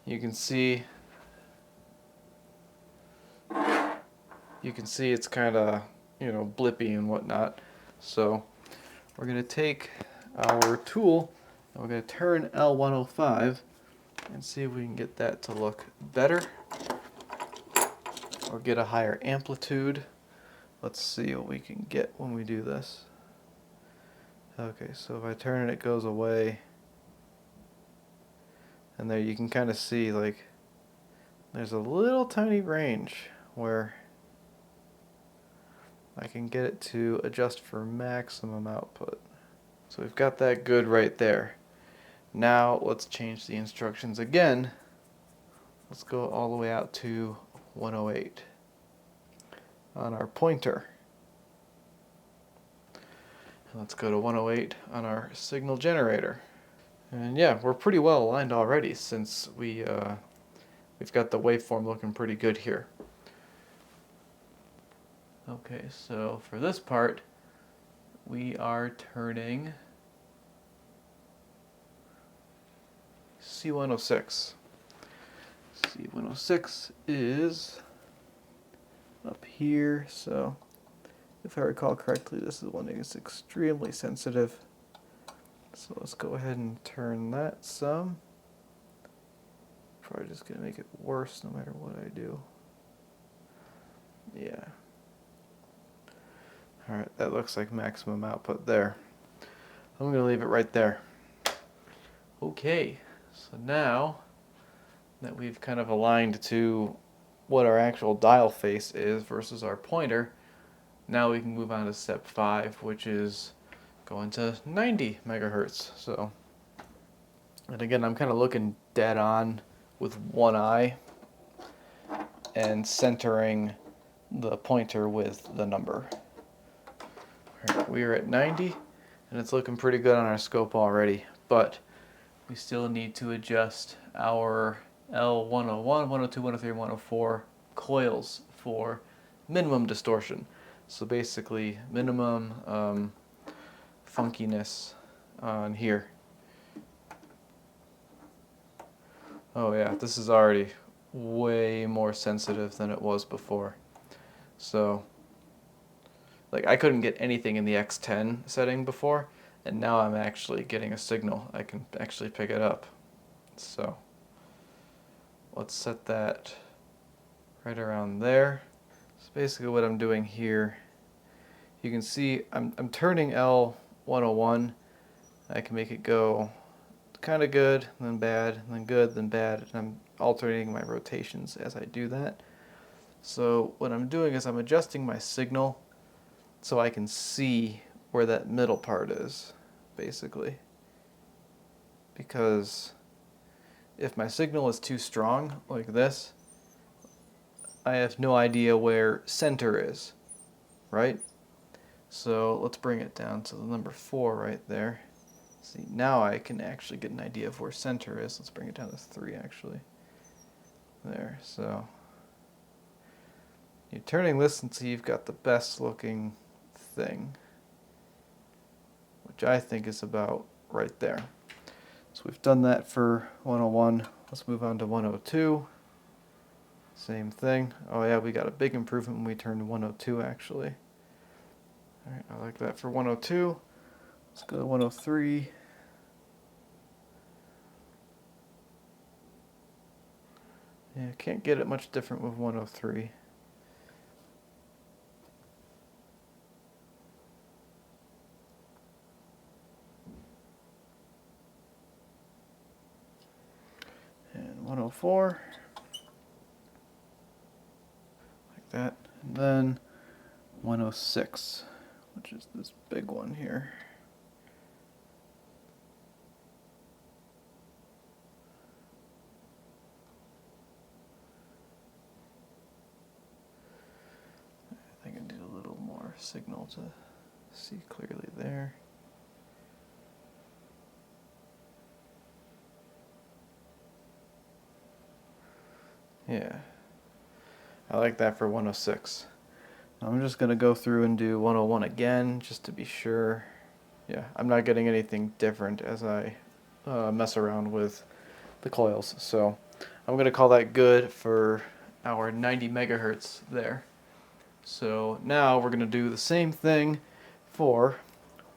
you can see it's kind of, you know, blippy and whatnot. So we're going to take our tool and we're going to turn L105 and see if we can get that to look better or get a higher amplitude. Let's see what we can get when we do this. Okay, so if I turn it, it goes away. And there you can kind of see, like, there's a little tiny range where I can get it to adjust for maximum output. So we've got that good right there. Now let's change the instructions again. Let's go all the way out to 108 on our pointer. And let's go to 108 on our signal generator. And yeah, we're pretty well aligned already since we've got the waveform looking pretty good here. Okay, so for this part, we are turning C106. C106 is up here, so if I recall correctly, this is one that is extremely sensitive. So let's go ahead and turn that some. Probably just gonna make it worse no matter what I do. Yeah. Alright, that looks like maximum output there. I'm gonna leave it right there. Okay, so now that we've kind of aligned to what our actual dial face is versus our pointer, now we can move on to step 5, which is going to 90 megahertz. So, and again, I'm kind of looking dead on with one eye and centering the pointer with the number. All right, we are at 90 and it's looking pretty good on our scope already, but we still need to adjust our L101, 102, 103, 104 coils for minimum distortion. So basically minimum funkiness on here. Oh yeah, this is already way more sensitive than it was before. So, like, I couldn't get anything in the X10 setting before, and now I'm actually getting a signal. I can actually pick it up. So, let's set that right around there. So basically what I'm doing here, you can see I'm turning L101. I can make it go kind of good, then bad, then good, then bad, and I'm alternating my rotations as I do that. So what I'm doing is I'm adjusting my signal so I can see where that middle part is, basically. Because if my signal is too strong, like this, I have no idea where center is, right? So let's bring it down to the number 4 right there. See, now I can actually get an idea of where center is. Let's bring it down to 3 actually. There, so you're turning this until you've got the best looking thing, which I think is about right there. So we've done that for 101. Let's move on to 102. Same thing. Oh yeah, we got a big improvement when we turned to 102 actually. Alright, I like that for 102. Let's go to 103. Yeah, can't get it much different with 103. And 104. Like that. And then 106, which is this big one here. I think I need a little more signal to see clearly there. Yeah, I like that for 106. I'm just going to go through and do 101 again just to be sure. Yeah, I'm not getting anything different as I mess around with the coils. So I'm going to call that good for our 90 megahertz there. So now we're going to do the same thing for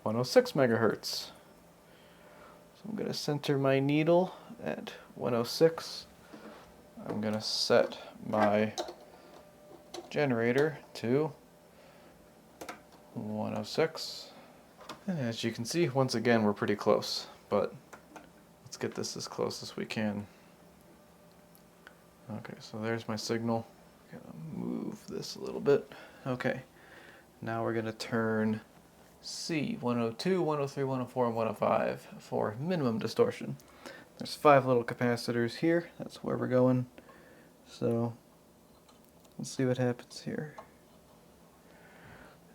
106 megahertz. So I'm going to center my needle at 106. I'm going to set my generator to 106. And as you can see, once again, we're pretty close, but let's get this as close as we can. Okay, so there's my signal. Gonna move this a little bit. Okay, now we're gonna turn C, 102, 103, 104, and 105 for minimum distortion. There's 5 little capacitors here. That's where we're going. So let's see what happens here.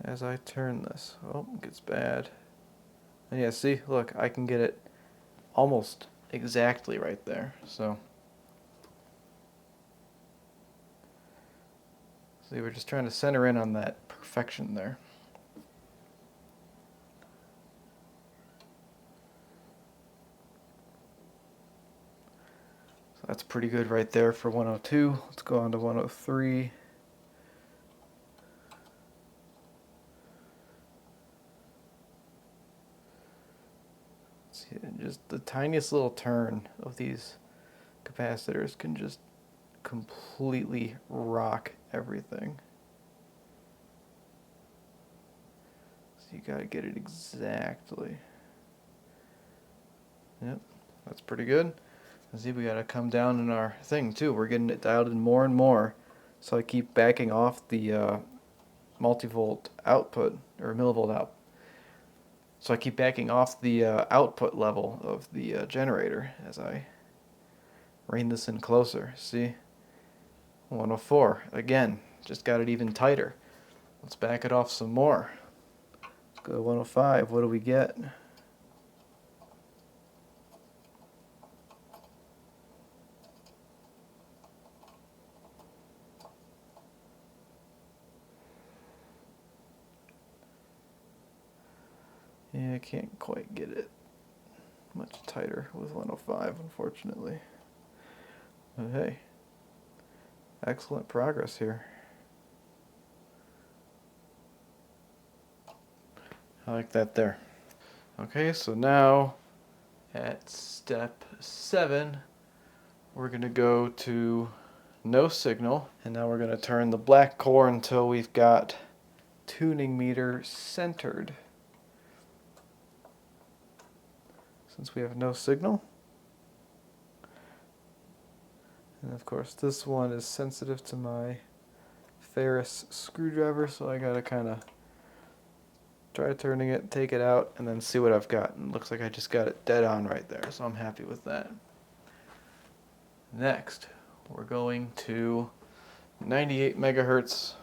As I turn this, oh, it gets bad. And yeah, see, look, I can get it almost exactly right there. So, see, we're just trying to center in on that perfection there. So that's pretty good right there for 102. Let's go on to 103. Just the tiniest little turn of these capacitors can just completely rock everything. So you gotta get it exactly. Yep, that's pretty good. And see, we gotta come down in our thing too. We're getting it dialed in more and more. So I keep backing off the multivolt output, or millivolt output. So I keep backing off the output level of the generator as I rein this in closer. See? 104. Again, just got it even tighter. Let's back it off some more. Let's go to 105. What do we get? Yeah, I can't quite get it much tighter with 105, unfortunately. But hey, excellent progress here. I like that there. Okay, so now at step 7, we're going to go to no signal, and now we're going to turn the black core until we've got tuning meter centered. Since we have no signal. And of course this one is sensitive to my Ferris screwdriver, so I gotta kind of try turning it, take it out, and then see what I've got. And it looks like I just got it dead on right there, so I'm happy with that. Next, we're going to 98 megahertz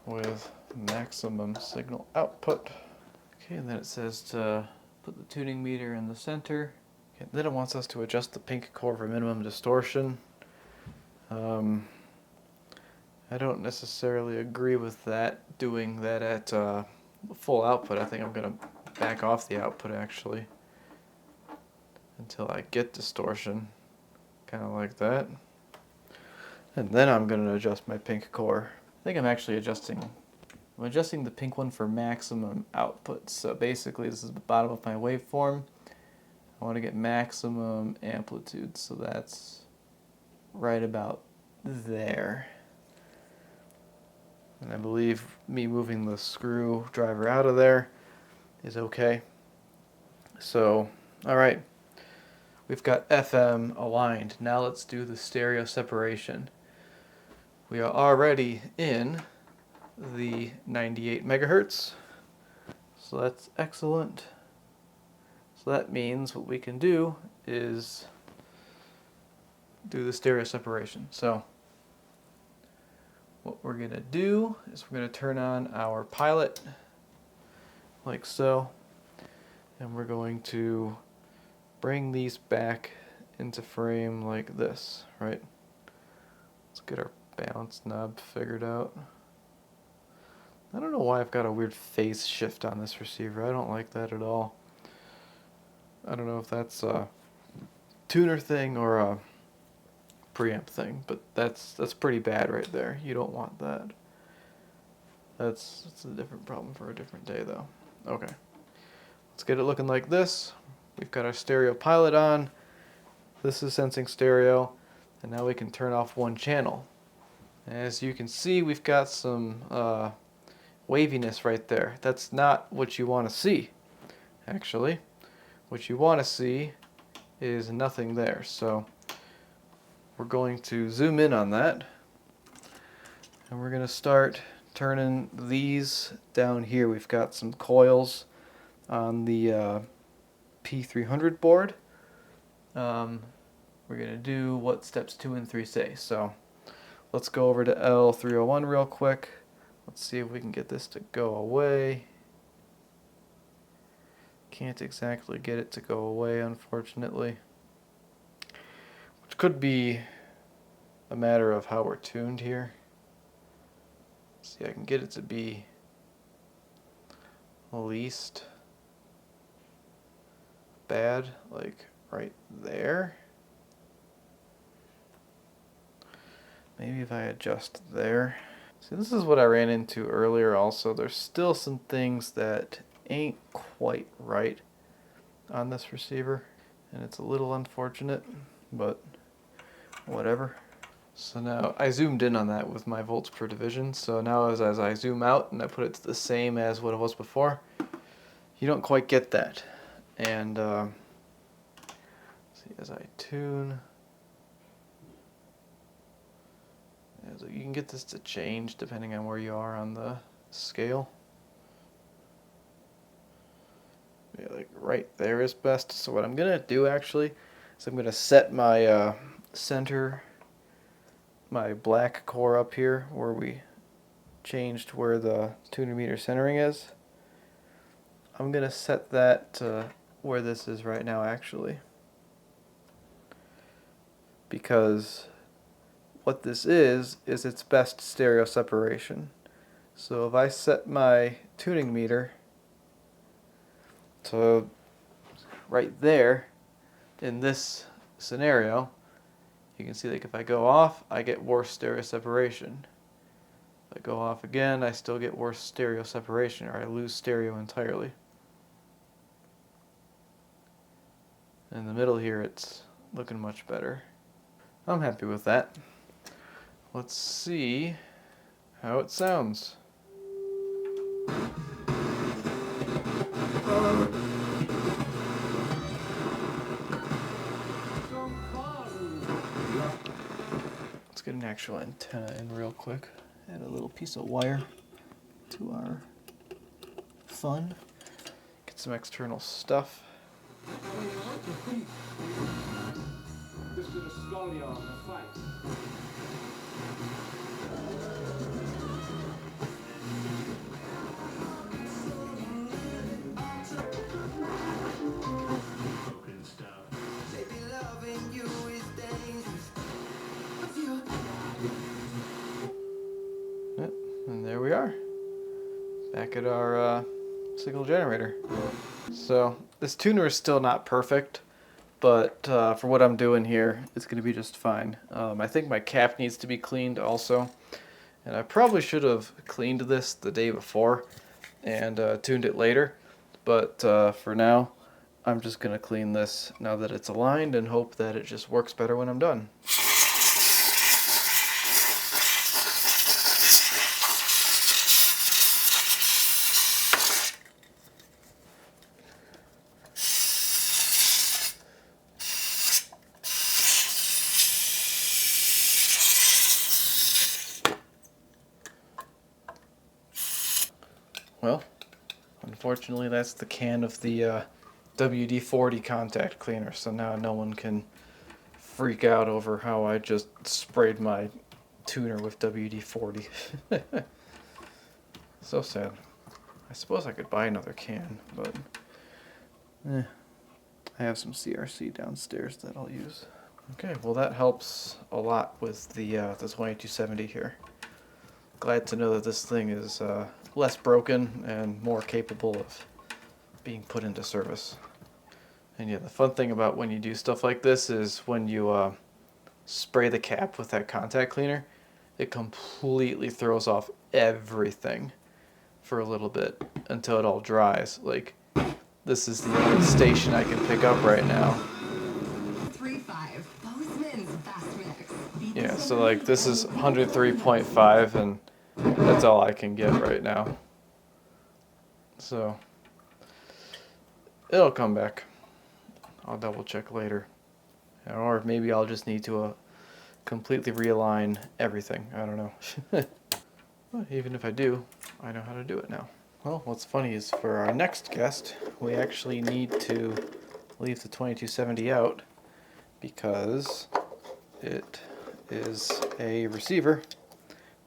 with maximum signal output. Okay, and then it says to put the tuning meter in the center. Okay, then it wants us to adjust the pink core for minimum distortion. I don't necessarily agree with that, doing that at full output. I think I'm going to back off the output actually until I get distortion, kind of like that. And then I'm going to adjust my pink core. I think I'm adjusting the pink one for maximum output. So basically this is the bottom of my waveform. I want to get maximum amplitude, so that's right about there. And I believe me moving the screwdriver out of there is okay. So, alright, we've got FM aligned. Now let's do the stereo separation. We are already in the 98 megahertz, so that's excellent. So that means what we can do is do the stereo separation. So what we're going to do is we're going to turn on our pilot like so, and we're going to bring these back into frame like this, right? Let's get our balance knob figured out. I don't know why I've got a weird phase shift on this receiver. I don't like that at all. I don't know if that's a tuner thing or a preamp thing, but that's pretty bad right there. You don't want that. That's a different problem for a different day though. Okay. Let's get it looking like this. We've got our stereo pilot on. This is sensing stereo, and now we can turn off one channel. As you can see, we've got some waviness right there. That's not what you want to see, actually. What you want to see is nothing there. So we're going to zoom in on that, and we're going to start turning these down here. We've got some coils on the P300 board. We're going to do what steps 2 and 3 say. So let's go over to L301 real quick. Let's see if we can get this to go away. Can't exactly get it to go away, unfortunately. Which could be a matter of how we're tuned here. Let's see, I can get it to be least bad, like right there. Maybe if I adjust there. See, this is what I ran into earlier also. There's still some things that ain't quite right on this receiver, and it's a little unfortunate, but whatever. So now I zoomed in on that with my volts per division, so now as I zoom out and I put it to the same as what it was before, you don't quite get that. And see, as I tune, you can get this to change depending on where you are on the scale. Yeah, like right there is best. So what I'm gonna do actually is I'm gonna set my center, my black core up here where we changed where the tuner meter centering is. I'm gonna set that to where this is right now actually, because what this is its best stereo separation. So if I set my tuning meter to right there in this scenario, you can see like if I go off, I get worse stereo separation. If I go off again, I still get worse stereo separation, or I lose stereo entirely. In the middle here, it's looking much better. I'm happy with that. Let's see how it sounds. Let's get an actual antenna in real quick. Add a little piece of wire to our fun. Get some external stuff. And there we are, back at our signal generator. So this tuner is still not perfect, but for what I'm doing here, it's going to be just fine. I think my cap needs to be cleaned also, and I probably should have cleaned this the day before and tuned it later, but for now, I'm just going to clean this now that it's aligned and hope that it just works better when I'm done. Well, unfortunately that's the can of the WD-40 contact cleaner, so now no one can freak out over how I just sprayed my tuner with WD-40. So sad. I suppose I could buy another can, but I have some CRC downstairs that I'll use. Okay, well that helps a lot with the 2270 here. Glad to know that this thing is less broken and more capable of being put into service. And yeah, the fun thing about when you do stuff like this is when you spray the cap with that contact cleaner, it completely throws off everything for a little bit until it all dries. Like, this is the only station I can pick up right now. 3.5 Bozeman's Fast Mix. Yeah, so like this is 103.5 and that's all I can get right now. So it'll come back. I'll double check later. Or maybe I'll just need to completely realign everything. I don't know. But even if I do, I know how to do it now. Well, what's funny is for our next guest, we actually need to leave the 2270 out because it is a receiver,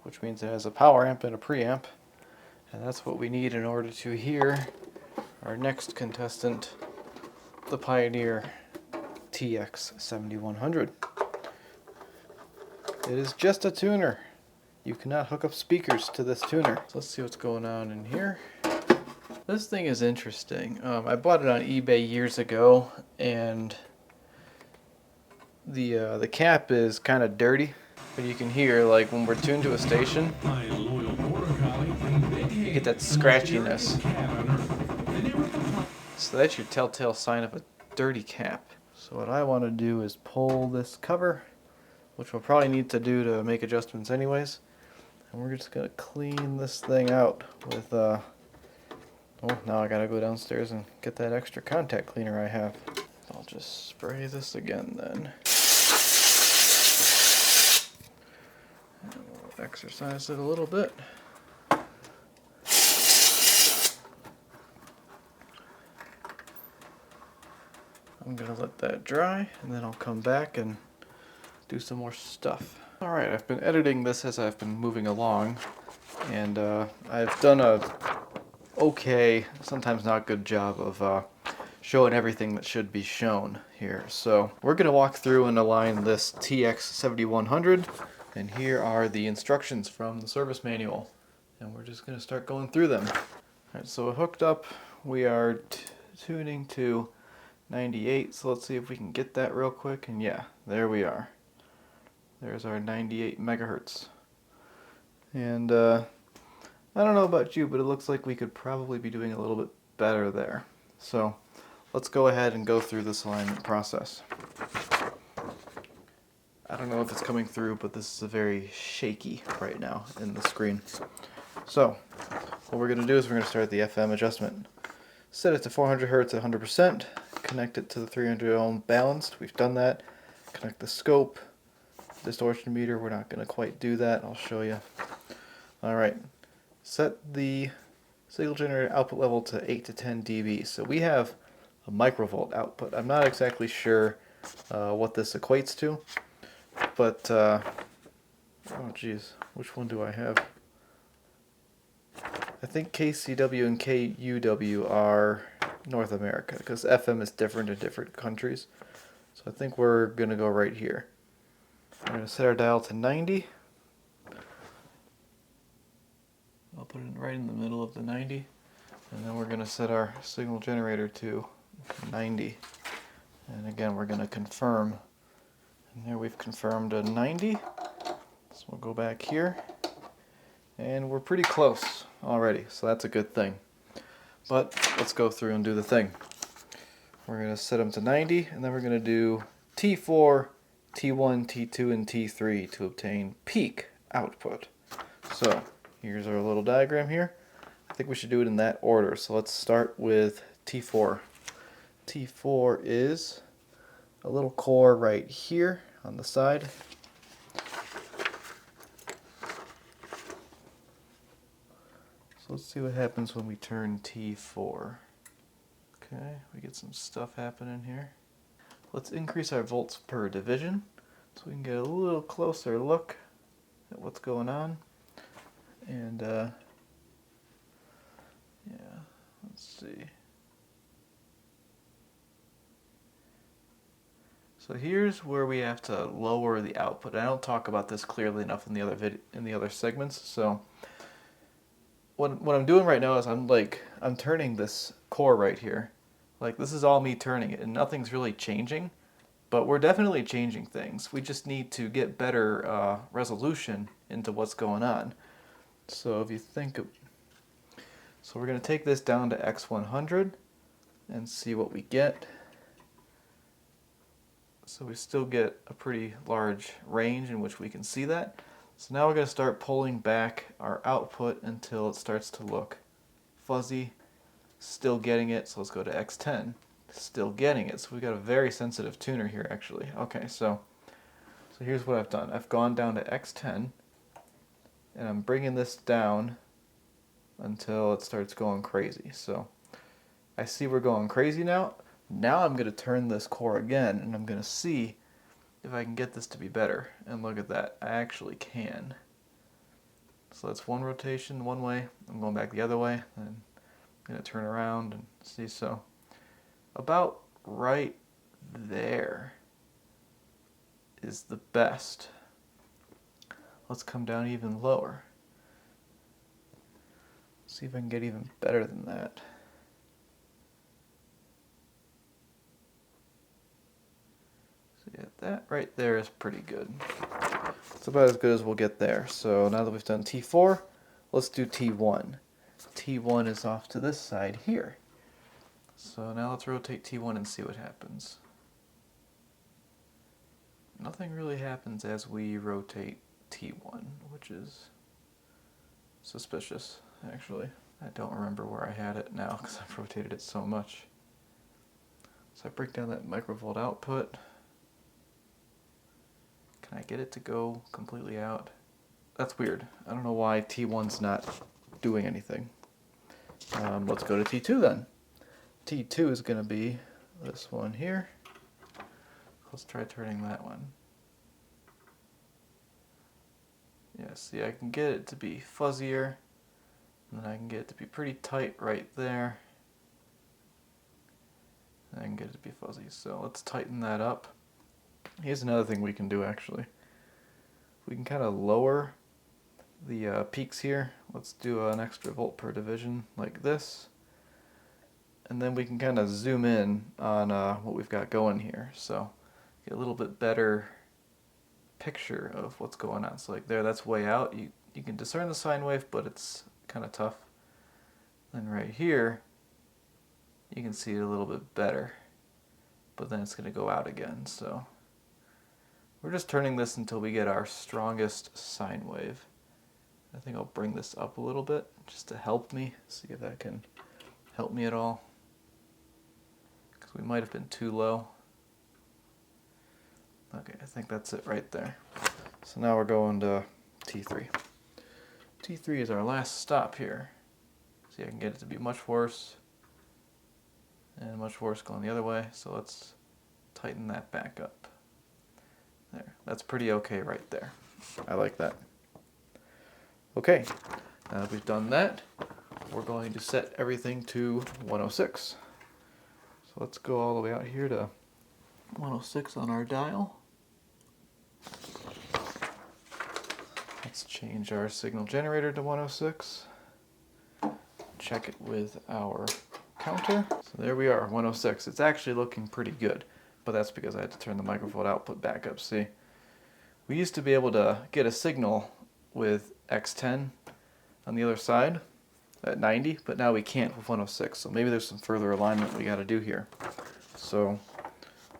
which means it has a power amp and a preamp, and that's what we need in order to hear our next contestant, the Pioneer TX7100. It is just a tuner. You cannot hook up speakers to this tuner. So let's see what's going on in here. This thing is interesting. I bought it on eBay years ago, and the cap is kind of dirty, but you can hear, like, when we're tuned to a station, you get that scratchiness. So that's your telltale sign of a dirty cap. So what I want to do is pull this cover, which we'll probably need to do to make adjustments anyways. And we're just going to clean this thing out with, oh, now I got to go downstairs and get that extra contact cleaner I have. I'll just spray this again then. And we'll exercise it a little bit. I'm going to let that dry, and then I'll come back and do some more stuff. Alright, I've been editing this as I've been moving along, and I've done a okay, sometimes not good job of showing everything that should be shown here. So we're going to walk through and align this TX7100, and here are the instructions from the service manual, and we're just going to start going through them. Alright, so hooked up, we are tuning to 98, so let's see if we can get that real quick, and yeah, there we are. There's our 98 megahertz. And I don't know about you, but it looks like we could probably be doing a little bit better there. So let's go ahead and go through this alignment process. I don't know if it's coming through, but this is a very shaky right now in the screen. So what we're going to do is we're going to start the FM adjustment. Set it to 400 Hertz at 100%. Connect it to the 300 ohm balanced. We've done that. Connect the scope. Distortion meter, we're not going to quite do that. I'll show you. Alright. Set the signal generator output level to 8 to 10 dB. So we have a microvolt output. I'm not exactly sure what this equates to, but oh geez, which one do I have? I think KCW and KUW are North America, because FM is different in different countries. So I think we're going to go right here. We're going to set our dial to 90. I'll put it right in the middle of the 90. And then we're going to set our signal generator to 90. And again, we're going to confirm. And there we've confirmed a 90. So we'll go back here. And we're pretty close already, so that's a good thing. But let's go through and do the thing. We're going to set them to 90, and then we're going to do T4, T1, T2, and T3 to obtain peak output. So here's our little diagram here. I think we should do it in that order. So let's start with T4. T4 is a little core right here on the side. So let's see what happens when we turn T4. Okay, we get some stuff happening here. Let's increase our volts per division so we can get a little closer look at what's going on. And yeah, let's see. So here's where we have to lower the output. I don't talk about this clearly enough in the other segments. So what I'm doing right now is I'm turning this core right here. Like this is all me turning it, and nothing's really changing. But we're definitely changing things. We just need to get better resolution into what's going on. So if you think of, so we're going to take this down to X100 and see what we get. So we still get a pretty large range in which we can see that. So now we're going to start pulling back our output until it starts to look fuzzy. Still getting it, so let's go to X10. Still getting it, so we've got a very sensitive tuner here actually. Okay, so here's what I've done. I've gone down to X10 and I'm bringing this down until it starts going crazy. So I see we're going crazy now. Now I'm going to turn this core again and I'm going to see if I can get this to be better. And look at that, I actually can. So that's one rotation one way, I'm going back the other way, and I'm going to turn around and see. So about right there is the best. Let's come down even lower. See if I can get even better than that. So yeah, that right there is pretty good. It's about as good as we'll get there. So now that we've done T4, let's do T1. T1 is off to this side here. So now let's rotate T1 and see what happens. Nothing really happens as we rotate T1, which is suspicious, actually. I don't remember where I had it now because I've rotated it so much. So I break down that microvolt output. Can I get it to go completely out? That's weird. I don't know why T1's not doing anything. Let's go to T2 then. T2 is going to be this one here. Let's try turning that one. Yeah, see, I can get it to be fuzzier, and then I can get it to be pretty tight right there. And I can get it to be fuzzy. So let's tighten that up. Here's another thing we can do actually. We can kind of lower the peaks here. Let's do an extra volt per division like this. And then we can kind of zoom in on what we've got going here. So get a little bit better picture of what's going on. So like there, that's way out. You can discern the sine wave, but it's kind of tough. Then right here, you can see it a little bit better. But then it's going to go out again. So we're just turning this until we get our strongest sine wave. I think I'll bring this up a little bit just to help me. See if that can help me at all. Because we might have been too low. Okay, I think that's it right there. So now we're going to T3. T3 is our last stop here. See, I can get it to be much worse. And much worse going the other way. So let's tighten that back up. There, that's pretty okay right there. I like that. Okay, now that we've done that, we're going to set everything to 106. So let's go all the way out here to 106 on our dial. Let's change our signal generator to 106. Check it with our counter. So there we are, 106. It's actually looking pretty good, but that's because I had to turn the microvolt output back up. See, we used to be able to get a signal with X10 on the other side at 90, but now we can't with 106. So maybe there's some further alignment we got to do here. So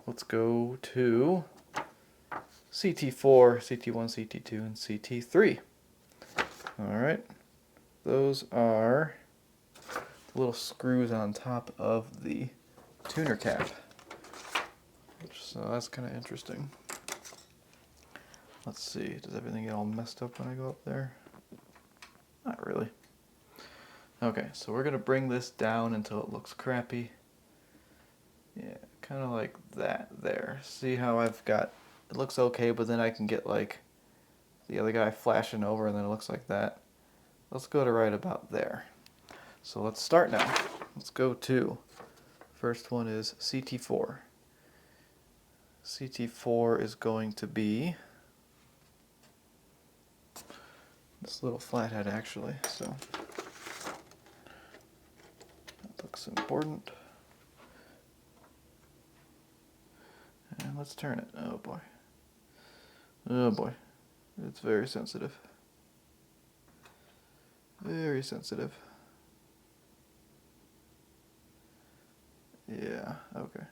let's go to CT4, CT1, CT2, and CT3. Alright, those are the little screws on top of the tuner cap. So that's kind of interesting. Let's see, does everything get all messed up when I go up there? Not really. Okay, so we're going to bring this down until it looks crappy. Yeah, kind of like that there. See how I've got, it looks okay, but then I can get like the other guy flashing over and then it looks like that. Let's go to right about there. So let's start now. Let's go to, first one is CT4. CT4 is going to be this little flathead actually. So looks important. And let's turn it. Oh boy. Oh boy. It's very sensitive. Very sensitive. Yeah, okay.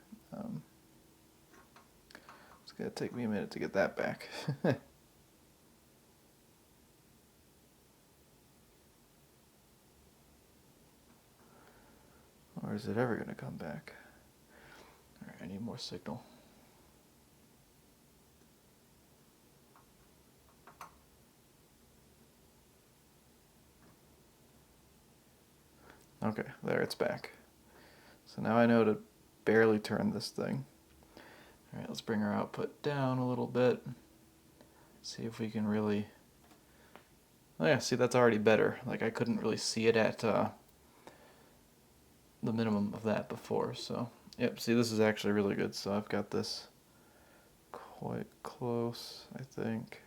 It's gonna take me a minute to get that back. Or is it ever gonna come back? Alright, I need more signal. Okay, there, it's back. So now I know to barely turn this thing. Alright, let's bring our output down a little bit. See if we can really... Oh yeah, see, that's already better. Like, I couldn't really see it at the minimum of that before, so... Yep, see, this is actually really good. So I've got this quite close, I think.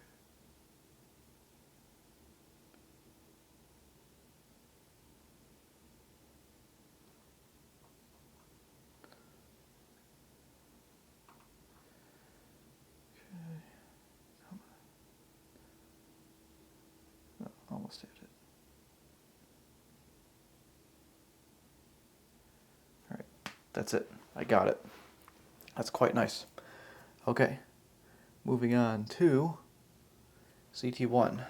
Almost hit it. Alright, that's it. I got it. That's quite nice. Okay, moving on to CT1.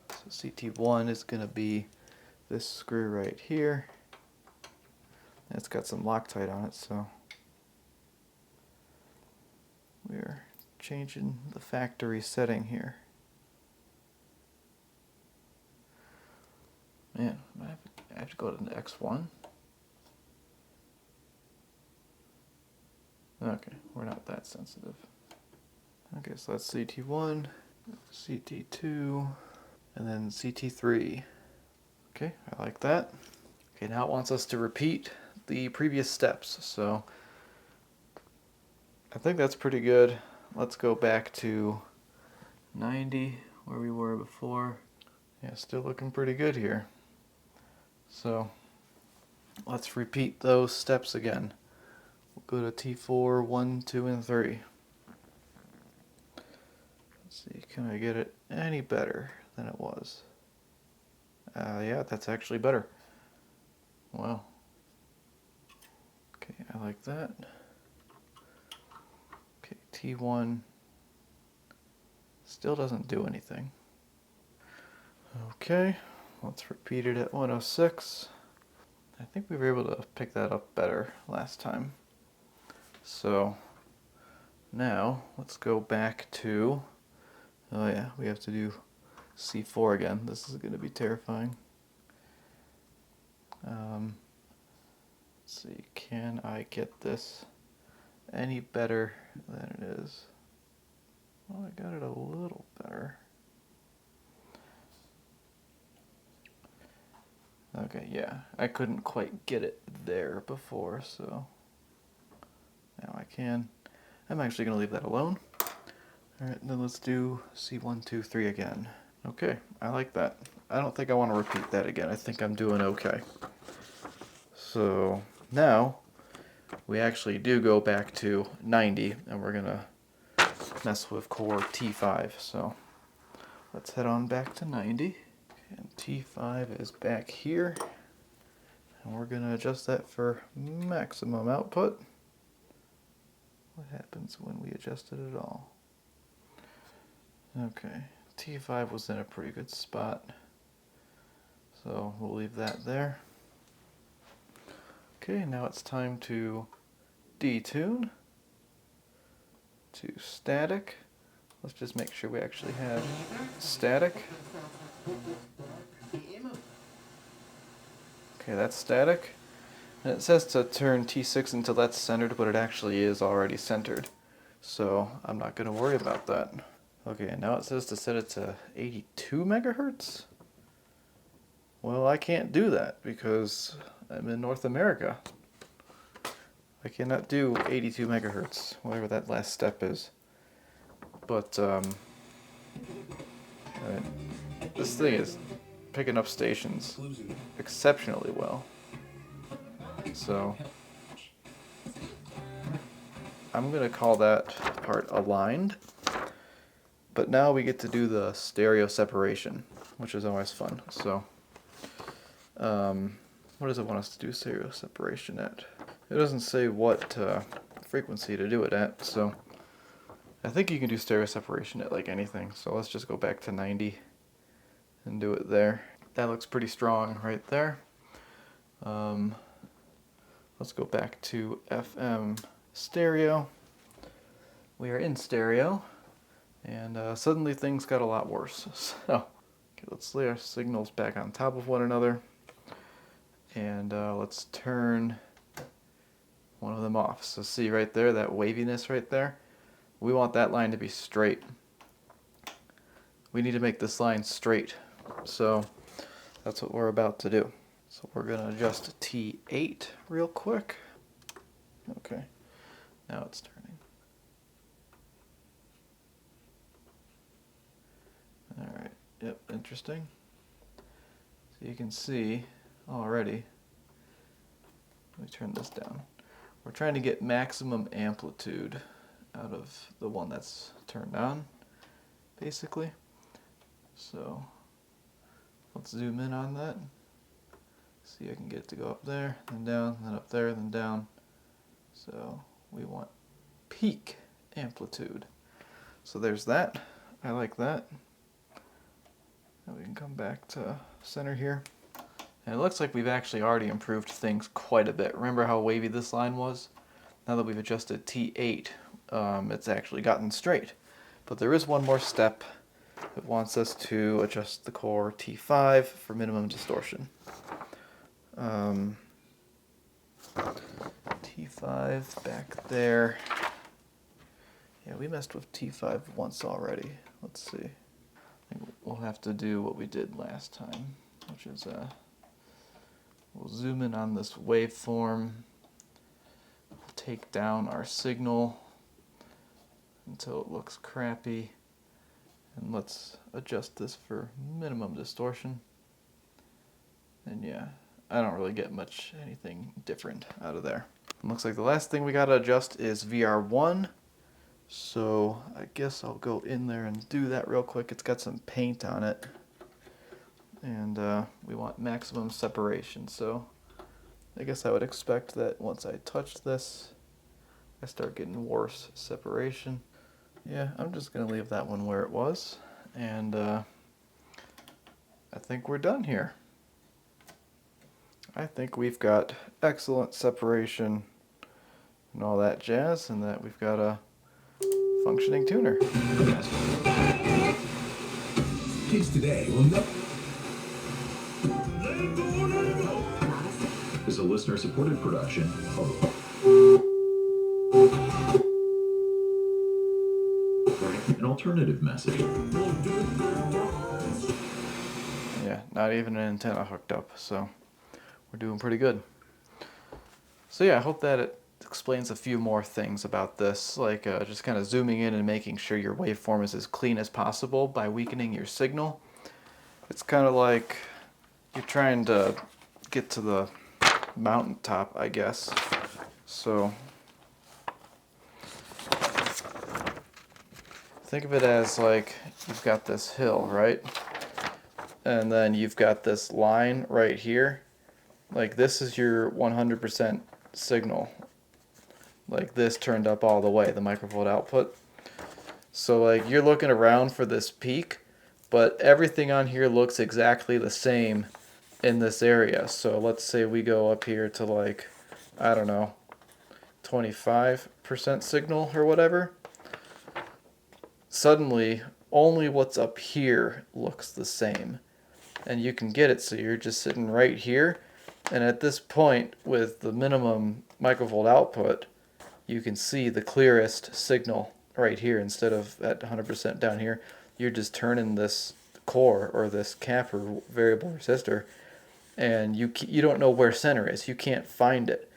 So CT1 is going to be this screw right here. It's got some Loctite on it, so we're changing the factory setting here. Man, I have to go to the X1. Okay, we're not that sensitive. Okay, so that's CT1, CT2, and then CT3. Okay, I like that. Okay, now it wants us to repeat the previous steps, so I think that's pretty good. Let's go back to 90, where we were before. Yeah, still looking pretty good here. So let's repeat those steps again. We'll go to T4, 1, 2, and 3. Let's see, can I get it any better than it was? Yeah, that's actually better. Wow. Okay, I like that. Okay, T1 still doesn't do anything. Okay, let's repeat it at 106. I think we were able to pick that up better last time. So now let's go back to, oh yeah, we have to do C4 again. This is going to be terrifying. Let's see, can I get this any better than it is? Well, I got it a little better. Okay, yeah, I couldn't quite get it there before, so now I can. I'm actually going to leave that alone. Alright, then let's do C1, 2, 3 again. Okay, I like that. I don't think I want to repeat that again. I think I'm doing okay. So now we actually do go back to 90, and we're going to mess with core T5. So let's head on back to 90. And T5 is back here. And we're going to adjust that for maximum output. What happens when we adjust it at all? Okay, T5 was in a pretty good spot. So we'll leave that there. Okay, now it's time to detune to static. Let's just make sure we actually have static. Okay, that's static. And it says to turn T6 until that's centered, but it actually is already centered. So I'm not going to worry about that. Okay, now it says to set it to 82 megahertz. Well, I can't do that because I'm in North America. I cannot do 82 megahertz, whatever that last step is. But this thing is picking up stations exceptionally well. So I'm going to call that part aligned. But now we get to do the stereo separation, which is always fun. So what does it want us to do stereo separation at? It doesn't say what frequency to do it at, so I think you can do stereo separation at like anything. So let's just go back to 90 and do it there. That looks pretty strong right there. Let's go back to FM stereo. We are in stereo, and suddenly things got a lot worse. So okay, let's lay our signals back on top of one another, and let's turn one of them off. So see right there, that waviness right there? We want that line to be straight. We need to make this line straight. So that's what we're about to do. So we're going to adjust T8 real quick. Okay, now it's turning. Alright, yep, interesting. So you can see already, let me turn this down. We're trying to get maximum amplitude out of the one that's turned on, basically. So let's zoom in on that. See, I can get it to go up there, then down, then up there, then down. So we want peak amplitude. So there's that. I like that. Now we can come back to center here. And it looks like we've actually already improved things quite a bit. Remember how wavy this line was? Now that we've adjusted T8, it's actually gotten straight. But there is one more step. It wants us to adjust the core T5 for minimum distortion. T5 back there. Yeah, we messed with T5 once already. Let's see. I think we'll have to do what we did last time, which is we'll zoom in on this waveform. We'll take down our signal until it looks crappy. And let's adjust this for minimum distortion. And yeah, I don't really get anything different out of there. It looks like the last thing we gotta adjust is VR1. So I guess I'll go in there and do that real quick. It's got some paint on it. And we want maximum separation. So I guess I would expect that once I touch this, I start getting worse separation. Yeah, I'm just gonna leave that one where it was. And I think we're done here. I think we've got excellent separation and all that jazz, and that we've got a functioning tuner. Kids today will know. Is a listener-supported production of an alternative message. Yeah, not even an antenna hooked up, so we're doing pretty good. So yeah, I hope that it explains a few more things about this, like just kind of zooming in and making sure your waveform is as clean as possible by weakening your signal. It's kind of like you're trying to get to the mountaintop, I guess. So think of it as like you've got this hill, right? And then you've got this line right here. Like this is your 100% signal. Like this turned up all the way, the microvolt output. So like you're looking around for this peak, but everything on here looks exactly the same in this area. So let's say we go up here to like, I don't know, 25% signal or whatever. Suddenly, only what's up here looks the same. And you can get it, so you're just sitting right here. And at this point, with the minimum microvolt output, you can see the clearest signal right here. Instead of at 100% down here, you're just turning this core or this cap or variable resistor, and you don't know where center is. You can't find it.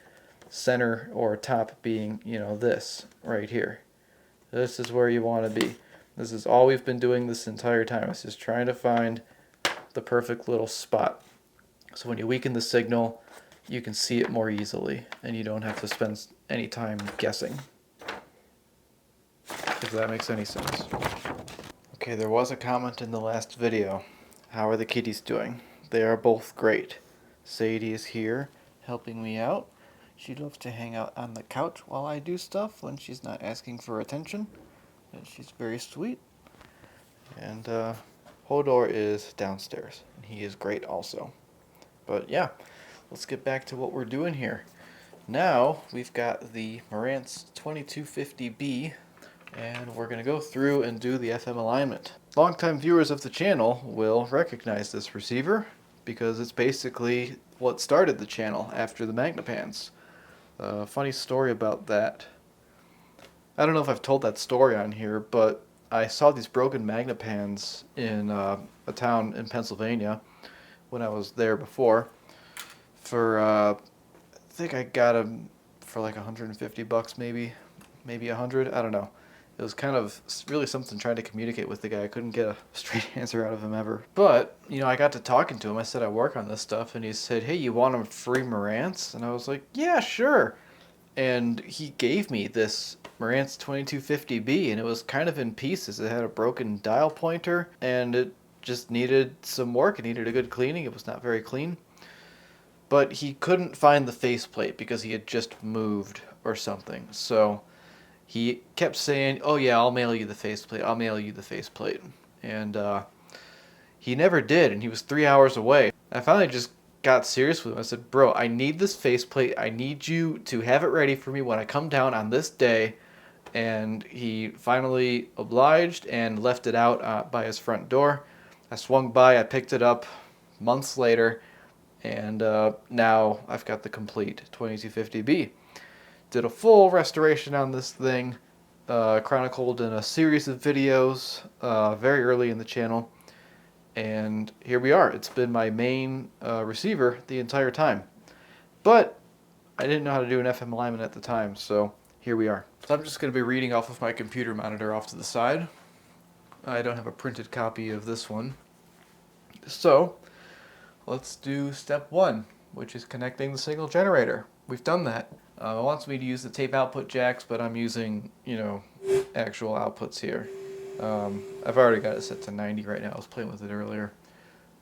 Center or top being, you know, this right here. This is where you want to be. This is all we've been doing this entire time. It's just trying to find the perfect little spot. So when you weaken the signal, you can see it more easily and you don't have to spend any time guessing. If that makes any sense. Okay, there was a comment in the last video. How are the kitties doing? They are both great. Sadie is here helping me out. She loves to hang out on the couch while I do stuff when she's not asking for attention. And she's very sweet. And Hodor is downstairs. And he is great also. But yeah, let's get back to what we're doing here. Now we've got the Marantz 2250B. And we're going to go through and do the FM alignment. Longtime viewers of the channel will recognize this receiver because it's basically what started the channel after the Magnapans. Funny story about that. I don't know if I've told that story on here, but I saw these broken Magnapans in a town in Pennsylvania when I was there before. For I think I got them for like $150 maybe 100. I don't know. It was kind of really something trying to communicate with the guy. I couldn't get a straight answer out of him ever. But, you know, I got to talking to him. I said I work on this stuff. And he said, hey, you want them free Marantz? And I was like, yeah, sure. And he gave me this Marantz 2250B. And it was kind of in pieces. It had a broken dial pointer. And it just needed some work. It needed a good cleaning. It was not very clean. But he couldn't find the faceplate because he had just moved or something. So he kept saying, oh yeah, I'll mail you the faceplate, I'll mail you the faceplate. And he never did, and he was 3 hours away. I finally just got serious with him. I said, bro, I need this faceplate. I need you to have it ready for me when I come down on this day. And he finally obliged and left it out by his front door. I swung by, I picked it up months later, and now I've got the complete 2250B. Did a full restoration on this thing, chronicled in a series of videos very early in the channel, and here we are. It's been my main receiver the entire time, but I didn't know how to do an FM alignment at the time, so here we are. So I'm just going to be reading off of my computer monitor off to the side. I don't have a printed copy of this one, so let's do step 1, which is connecting the signal generator. We've done that. It wants me to use the tape output jacks, but I'm using, you know, actual outputs here. I've already got it set to 90 right now. I was playing with it earlier.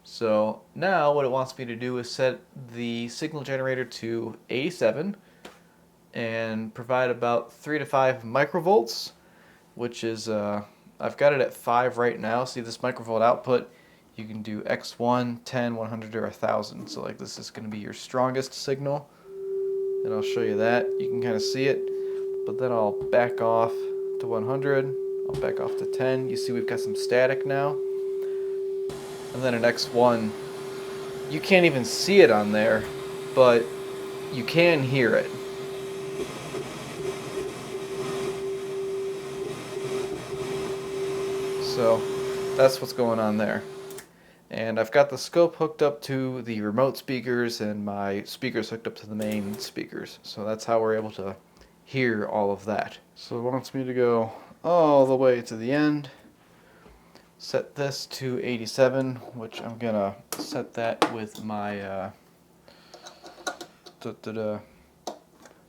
So now what it wants me to do is set the signal generator to 87 and provide about 3 to 5 microvolts, which is, I've got it at 5 right now. See this microvolt output? You can do X1, 10, 100, or 1000. So like this is going to be your strongest signal. And I'll show you that. You can kind of see it. But then I'll back off to 100. I'll back off to 10. You see we've got some static now. And then at X1, you can't even see it on there, but you can hear it. So that's what's going on there. And I've got the scope hooked up to the remote speakers and my speakers hooked up to the main speakers. So that's how we're able to hear all of that. So it wants me to go all the way to the end. Set this to 87, which I'm gonna set that with my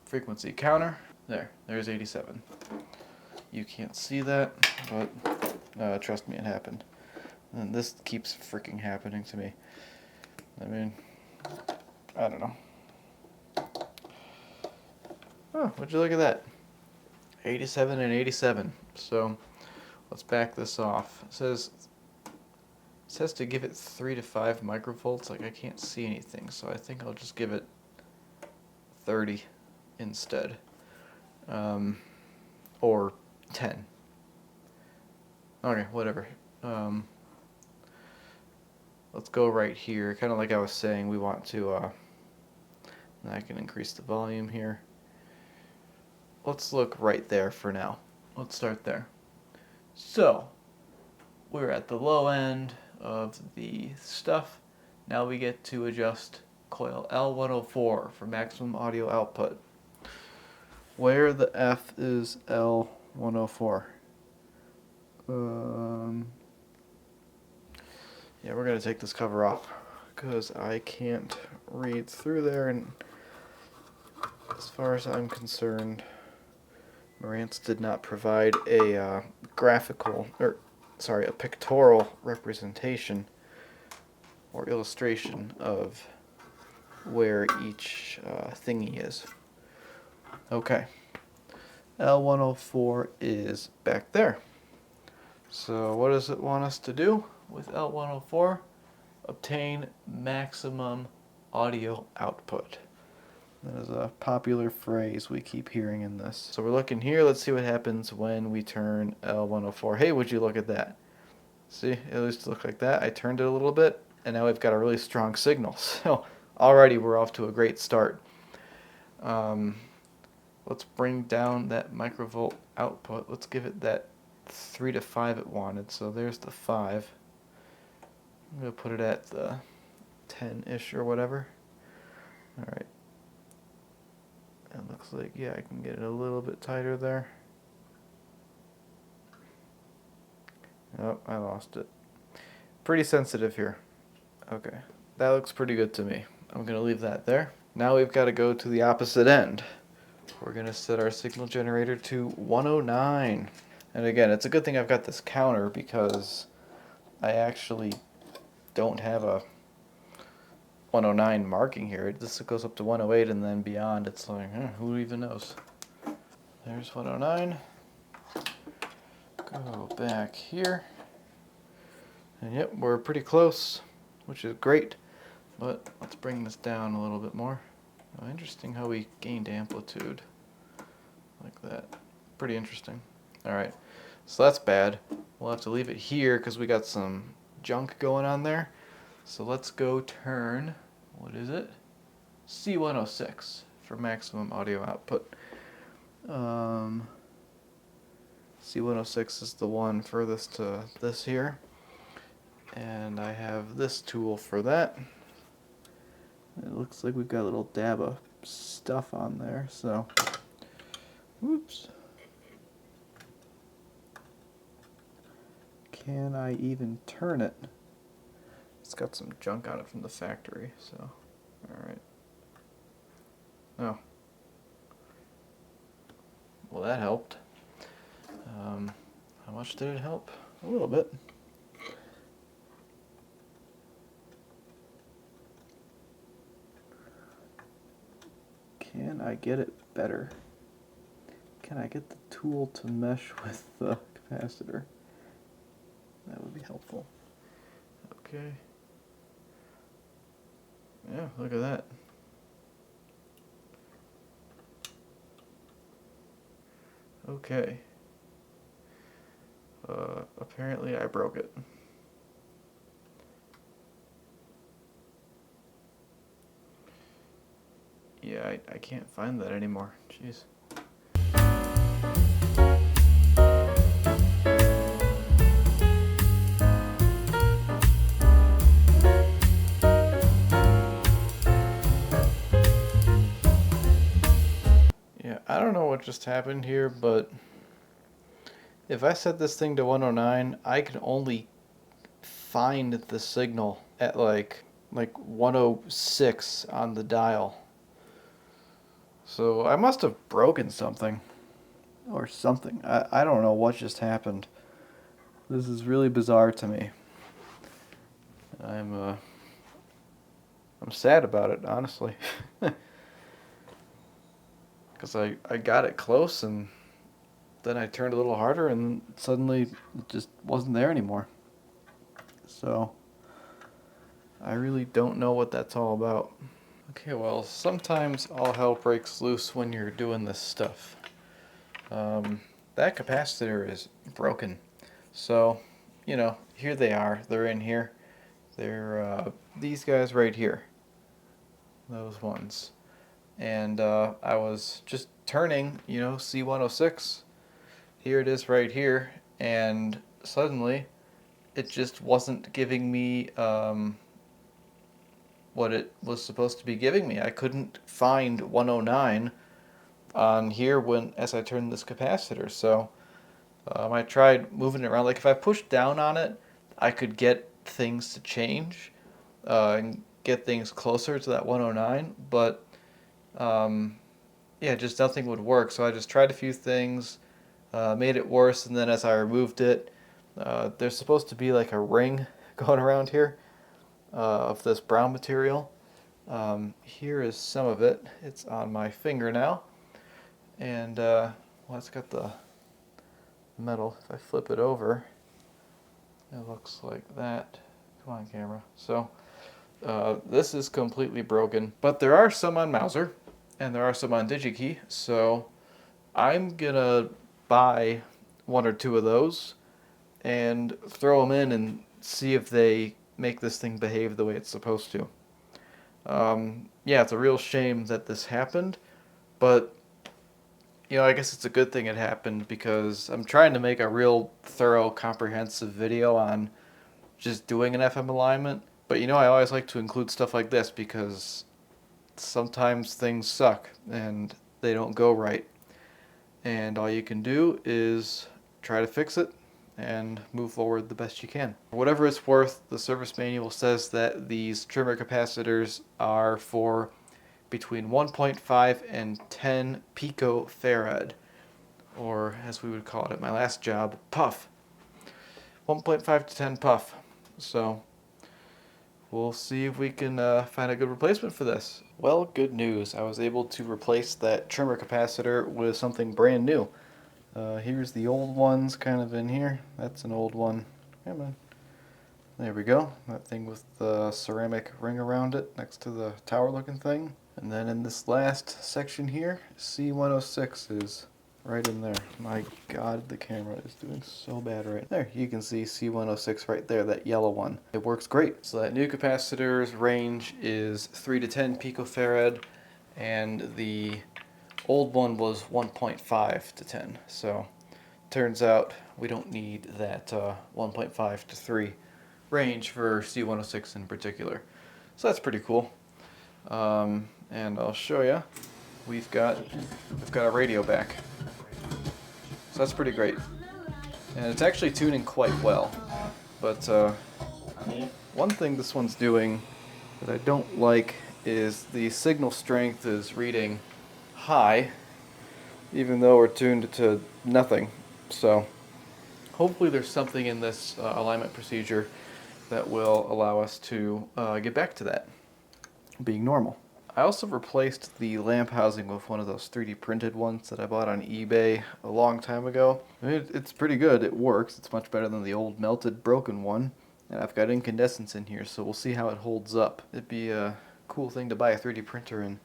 frequency counter. There's 87. You can't see that, but trust me, it happened. And this keeps freaking happening to me. I mean, I don't know. Oh, would you look at that? 87 and 87. So let's back this off. It says to give it 3 to 5 microvolts. Like I can't see anything, so I think I'll just give it 30 instead, or 10. Okay, whatever. Let's go right here. Kind of like I was saying, we want to. And I can increase the volume here. Let's look right there for now. Let's start there. So, we're at the low end of the stuff. Now we get to adjust coil L104 for maximum audio output. Where the F is L104? Yeah, we're going to take this cover off because I can't read through there and As far as I'm concerned, Marantz did not provide a a pictorial representation or illustration of where each thingy is. Okay, L104 is back there. So what does it want us to do with L104? Obtain maximum audio output. That is a popular phrase we keep hearing in this. So we're looking here. Let's see what happens when we turn L104. Hey, would you look at that? See, it used to look like that. I turned it a little bit, and now we've got a really strong signal. So already we're off to a great start. Let's bring down that microvolt output. Let's give it that 3 to 5 it wanted. So there's the 5. I'm going to put it at the 10-ish or whatever. Alright. It looks like, yeah, I can get it a little bit tighter there. Oh, I lost it. Pretty sensitive here. Okay, that looks pretty good to me. I'm going to leave that there. Now we've got to go to the opposite end. We're going to set our signal generator to 109. And again, it's a good thing I've got this counter because I actually don't have a 109 marking here. This goes up to 108 and then beyond it's like, who even knows? There's 109. Go back here. And yep, we're pretty close, which is great. But let's bring this down a little bit more. Oh, interesting how we gained amplitude like that. Pretty interesting. Alright, so that's bad. We'll have to leave it here because we got some junk going on there. So let's go turn, what is it? C106 for maximum audio output. C106 is the one furthest to this here. And I have this tool for that. It looks like we've got a little dab of stuff on there, so whoops. Can I even turn it? It's got some junk on it from the factory, so alright. Oh. Well, that helped. How much did it help? A little bit. Can I get it better? Can I get the tool to mesh with the capacitor? That would be helpful. Okay. Yeah, look at that. Okay. Apparently I broke it. Yeah, I can't find that anymore. Jeez. Yeah, I don't know what just happened here, but if I set this thing to 109, I can only find the signal at like 106 on the dial. So I must have broken something. Or something. I don't know what just happened. This is really bizarre to me. I'm sad about it, honestly. Because I got it close and then I turned a little harder and suddenly it just wasn't there anymore. So I really don't know what that's all about. Okay, well, sometimes all hell breaks loose when you're doing this stuff. That capacitor is broken. So, you know, here they are. They're in here. They're these guys right here. Those ones. And I was just turning, you know, C106. Here it is right here. And suddenly it just wasn't giving me what it was supposed to be giving me. I couldn't find 109 on here as I turned this capacitor. So I tried moving it around. Like if I pushed down on it, I could get things to change and get things closer to that 109. But yeah, just nothing would work. So I just tried a few things, made it worse, and then as I removed it, there's supposed to be like a ring going around here of this brown material. Here is some of it. It's on my finger now, and well, it's got the metal. If I flip it over, it looks like that. Come on, camera. So this is completely broken, but there are some on Mauser, and there are some on DigiKey, so I'm gonna buy one or two of those and throw them in and see if they make this thing behave the way it's supposed to. Yeah, it's a real shame that this happened, but you know, I guess it's a good thing it happened because I'm trying to make a real thorough, comprehensive video on just doing an FM alignment. But you know, I always like to include stuff like this because sometimes things suck and they don't go right. And all you can do is try to fix it and move forward the best you can. For whatever it's worth, the service manual says that these trimmer capacitors are for between 1.5 and 10 picofarad, or as we would call it at my last job, puff. 1.5 to 10 puff. So we'll see if we can find a good replacement for this. Well, good news. I was able to replace that trimmer capacitor with something brand new. Here's the old ones kind of in here. That's an old one. Come on. There we go. That thing with the ceramic ring around it next to the tower looking thing. And then in this last section here, C106 is right in there. My God, the camera is doing so bad right there. You can see C106 right there, that yellow one. It works great. So that new capacitor's range is 3 to 10 picofarad, and the old one was 1.5 to 10. So turns out we don't need that 1.5 to 3 range for C106 in particular. So that's pretty cool. And I'll show you. We've got a radio back. So that's pretty great. And it's actually tuning quite well. But one thing this one's doing that I don't like is the signal strength is reading high, even though we're tuned to nothing. So hopefully there's something in this alignment procedure that will allow us to get back to that being normal. I also replaced the lamp housing with one of those 3D printed ones that I bought on eBay a long time ago. It's pretty good. It works. It's much better than the old melted broken one. And I've got incandescents in here, so we'll see how it holds up. It'd be a cool thing to buy a 3D printer and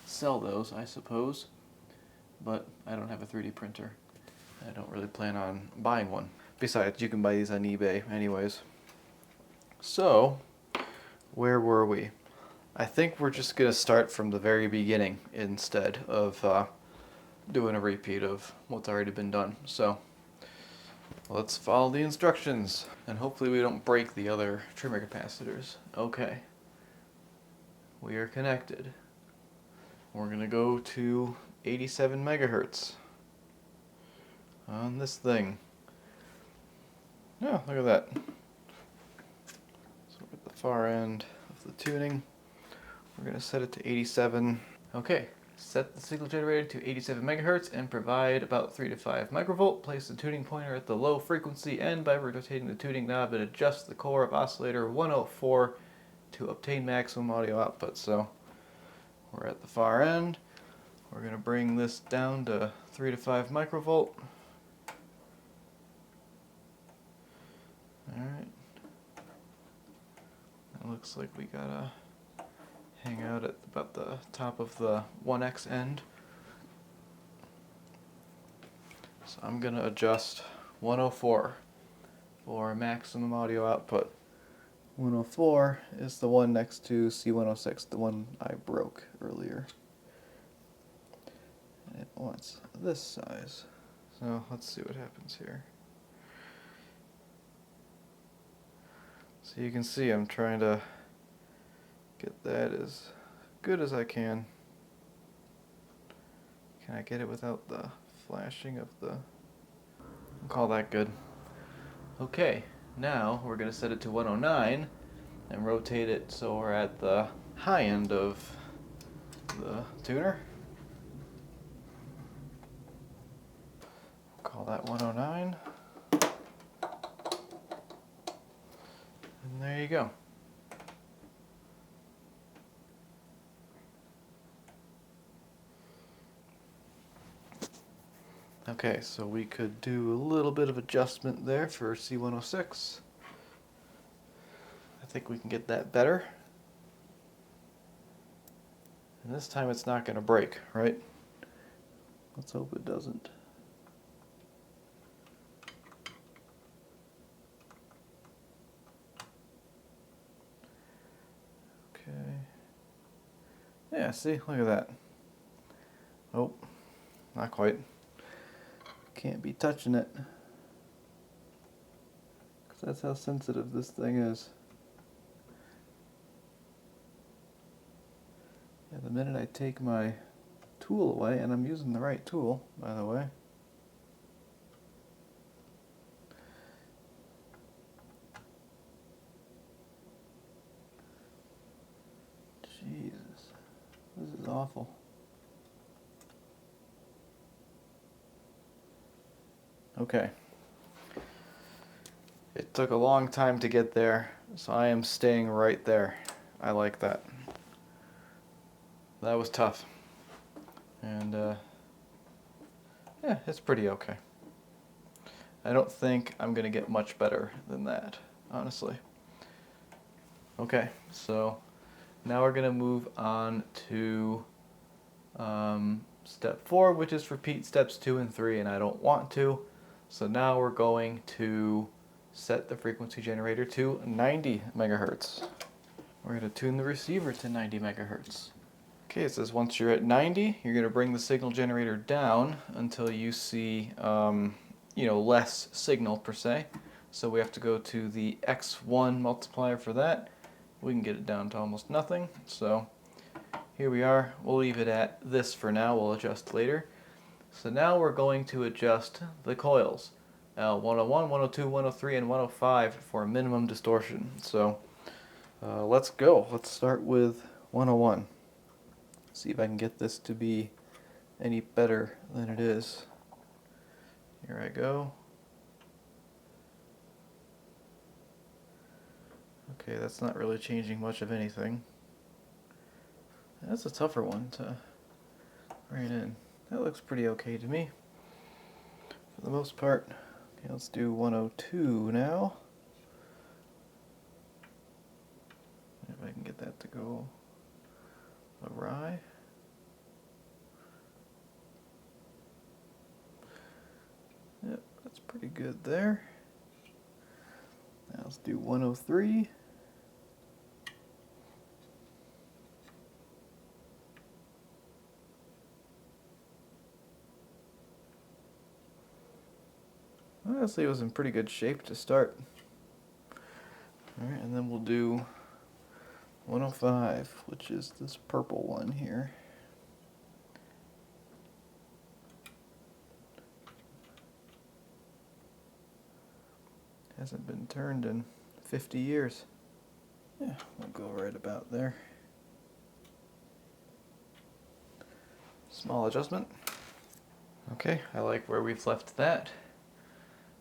sell those, I suppose. But I don't have a 3D printer. I don't really plan on buying one. Besides, you can buy these on eBay anyways. So, where were we? I think we're just going to start from the very beginning instead of doing a repeat of what's already been done. So let's follow the instructions and hopefully we don't break the other trimmer capacitors. Okay, we are connected. We're going to go to 87 megahertz on this thing. Yeah, look at that. So we're at the far end of the tuning. We're going to set it to 87. Okay, set the signal generator to 87 megahertz and provide about 3 to 5 microvolt. Place the tuning pointer at the low frequency end by rotating the tuning knob and adjust the core of oscillator 104 to obtain maximum audio output. So we're at the far end. We're going to bring this down to 3 to 5 microvolt. Alright. It looks like we gotta hang out at about the top of the 1x end. So I'm going to adjust 104 for maximum audio output. 104 is the one next to C106, the one I broke earlier. And it wants this size. So let's see what happens here. So you can see I'm trying to get that as good as I can. Can I get it without the flashing of the... I'll call that good. Okay, now we're going to set it to 109 and rotate it so we're at the high end of the tuner. Call that 109. And there you go. Okay, so we could do a little bit of adjustment there for C106. I think we can get that better. And this time it's not going to break, right? Let's hope it doesn't. Okay. Yeah, see, look at that. Oh, not quite. Can't be touching it. Because that's how sensitive this thing is. Yeah, the minute I take my tool away, and I'm using the right tool, by the way. Jesus, this is awful. Okay. It took a long time to get there, so I am staying right there. I like that. That was tough. And, yeah, it's pretty okay. I don't think I'm going to get much better than that, honestly. Okay, so now we're going to move on to step 4, which is repeat steps 2 and 3, and I don't want to. So now we're going to set the frequency generator to 90 megahertz. We're going to tune the receiver to 90 megahertz. Okay, it says once you're at 90, you're going to bring the signal generator down until you see, less signal per se. So we have to go to the X1 multiplier for that. We can get it down to almost nothing. So here we are. We'll leave it at this for now. We'll adjust later. So now we're going to adjust the coils. 101, 102, 103, and 105 for minimum distortion. So let's go. Let's start with 101. See if I can get this to be any better than it is. Here I go. Okay, that's not really changing much of anything. That's a tougher one to write in. That looks pretty okay to me, for the most part. Okay, let's do 102 now. If I can get that to go awry. Yep, that's pretty good there. Now let's do 103. Honestly, it was in pretty good shape to start. Alright, and then we'll do 105, which is this purple one here. Hasn't been turned in 50 years. Yeah, we'll go right about there. Small adjustment. Okay, I like where we've left that.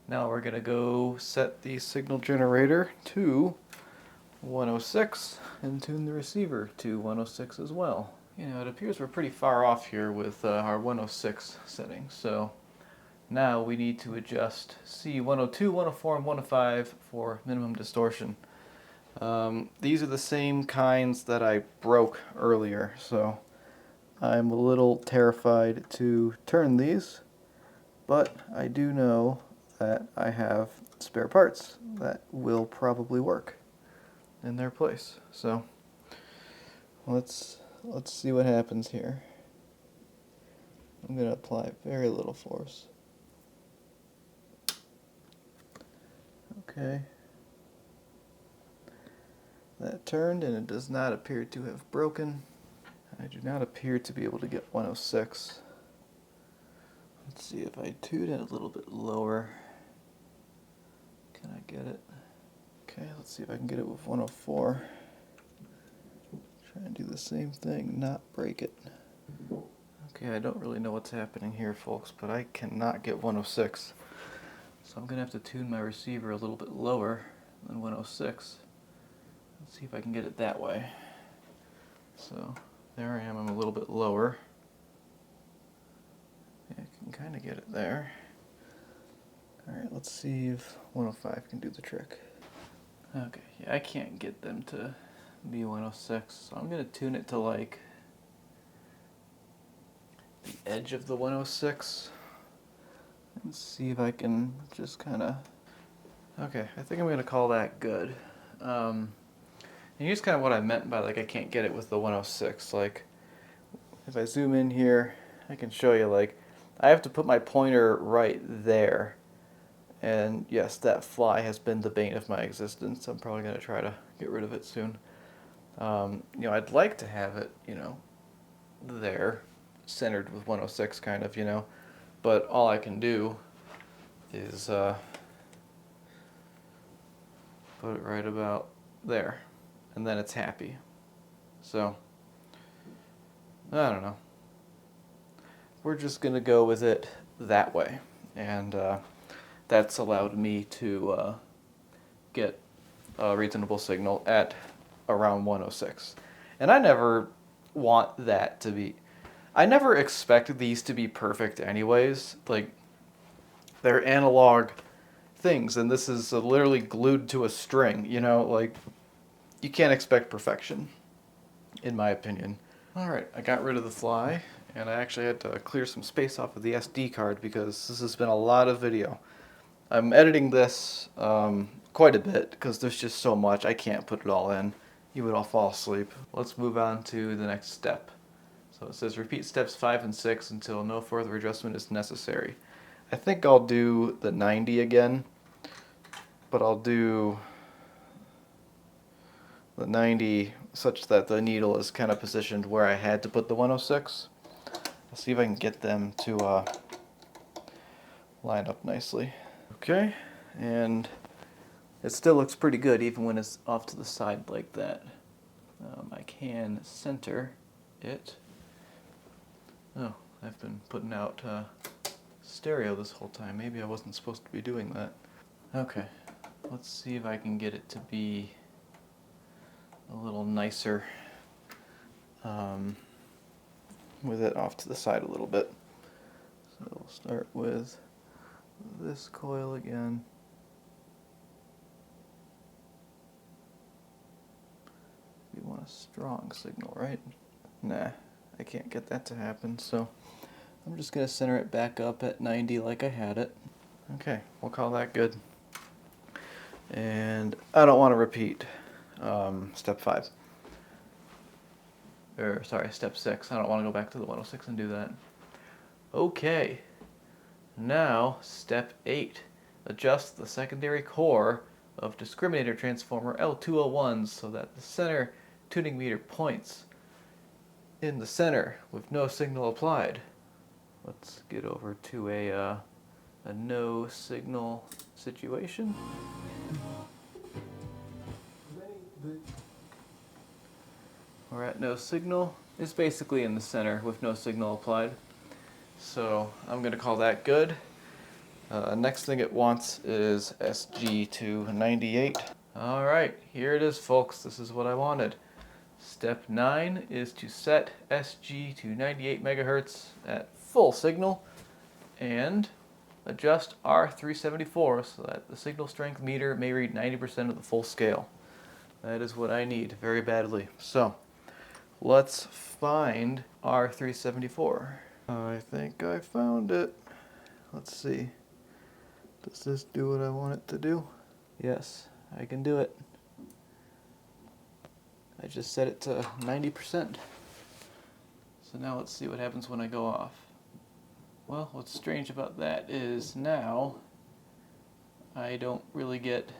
Now we're going to go set the signal generator to 106 and tune the receiver to 106 as well. You know, it appears we're pretty far off here with our 106 setting, so now we need to adjust C102, 104, and 105 for minimum distortion. These are the same kinds that I broke earlier, so I'm a little terrified to turn these, but I do know that I have spare parts that will probably work in their place. So let's see what happens here. I'm going to apply very little force. Okay. That turned and it does not appear to have broken. I do not appear to be able to get 106. Let's see if I tune it a little bit lower. Can I get it? Okay, let's see if I can get it with 104. Try and do the same thing, not break it. Okay, I don't really know what's happening here, folks, but I cannot get 106. So I'm going to have to tune my receiver a little bit lower than 106. Let's see if I can get it that way. So there I am, I'm a little bit lower. Yeah, I can kind of get it there. Alright, let's see if 105 can do the trick. Okay, yeah, I can't get them to be 106, so I'm going to tune it to like the edge of the 106 and see if I can just kind of... Okay, I think I'm going to call that good. And here's kind of what I meant by like I can't get it with the 106. Like if I zoom in here, I can show you like I have to put my pointer right there. And yes, that fly has been the bane of my existence. I'm probably going to try to get rid of it soon. You know, I'd like to have it, you know, there, centered with 106 kind of, you know. But all I can do is put it right about there. And then it's happy. So, I don't know. We're just going to go with it that way. And that's allowed me to get a reasonable signal at around 106. And I never want that to be... I never expect these to be perfect anyways. Like, they're analog things, and this is literally glued to a string, you know? Like, you can't expect perfection, in my opinion. Alright, I got rid of the fly, and I actually had to clear some space off of the SD card because this has been a lot of video. I'm editing this quite a bit because there's just so much. I can't put it all in. You would all fall asleep. Let's move on to the next step. So it says repeat steps 5 and 6 until no further adjustment is necessary. I think I'll do the 90 again, but I'll do the 90 such that the needle is kind of positioned where I had to put the 106. I'll see if I can get them to line up nicely. Okay, and it still looks pretty good even when it's off to the side like that. I can center it. Oh, I've been putting out stereo this whole time. Maybe I wasn't supposed to be doing that. Okay, let's see if I can get it to be a little nicer with it off to the side a little bit. So we'll start with this coil again. We want a strong signal, right? Nah, I can't get that to happen, so I'm just going to center it back up at 90 like I had it. Okay, we'll call that good. And I don't want to repeat step 5. Or, sorry, step 6. I don't want to go back to the 106 and do that. Okay, now step 8. Adjust the secondary core of discriminator transformer L201 so that the center tuning meter points in the center with no signal applied. Let's get over to a no signal situation. We're at no signal. It's basically in the center with no signal applied. So I'm going to call that good. Next thing it wants is SG298. Alright, here it is, folks. This is what I wanted. Step 9 is to set SG to 98 megahertz at full signal and adjust R374 so that the signal strength meter may read 90% of the full scale. That is what I need very badly. So let's find R374. I think I found it. Let's see. Does this do what I want it to do? Yes, I can do it. I just set it to 90%. So now let's see what happens when I go off. Well, what's strange about that is now I don't really get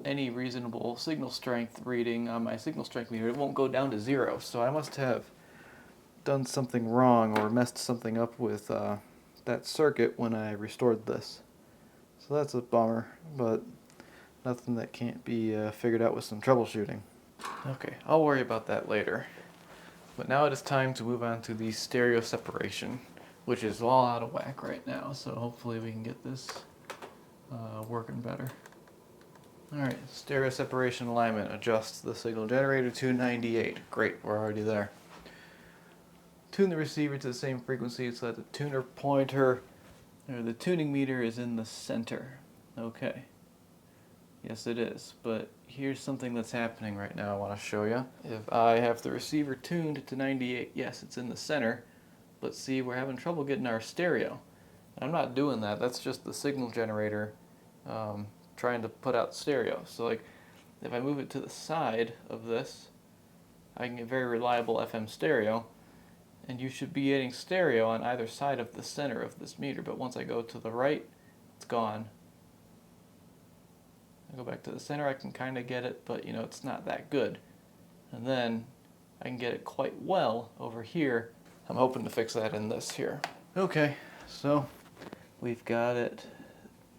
any reasonable signal strength reading on my signal strength meter. It won't go down to 0, so I must have done something wrong or messed something up with that circuit when I restored this. So that's a bummer, but nothing that can't be figured out with some troubleshooting. Okay, I'll worry about that later. But now it is time to move on to the stereo separation, which is all out of whack right now, so hopefully we can get this working better. Alright, stereo separation alignment. Adjust the signal generator to 98. Great, we're already there. Tune the receiver to the same frequency so that the tuner pointer, or the tuning meter, is in the center. Okay. Yes, it is, but here's something that's happening right now I want to show you. If I have the receiver tuned to 98, yes, it's in the center, but see, we're having trouble getting our stereo. I'm not doing that, that's just the signal generator trying to put out stereo. So like, if I move it to the side of this, I can get very reliable FM stereo, and you should be getting stereo on either side of the center of this meter, but once I go to the right, it's gone. I go back to the center, I can kind of get it, but you know, it's not that good. And then I can get it quite well over here. I'm hoping to fix that in this here. Okay, so we've got it.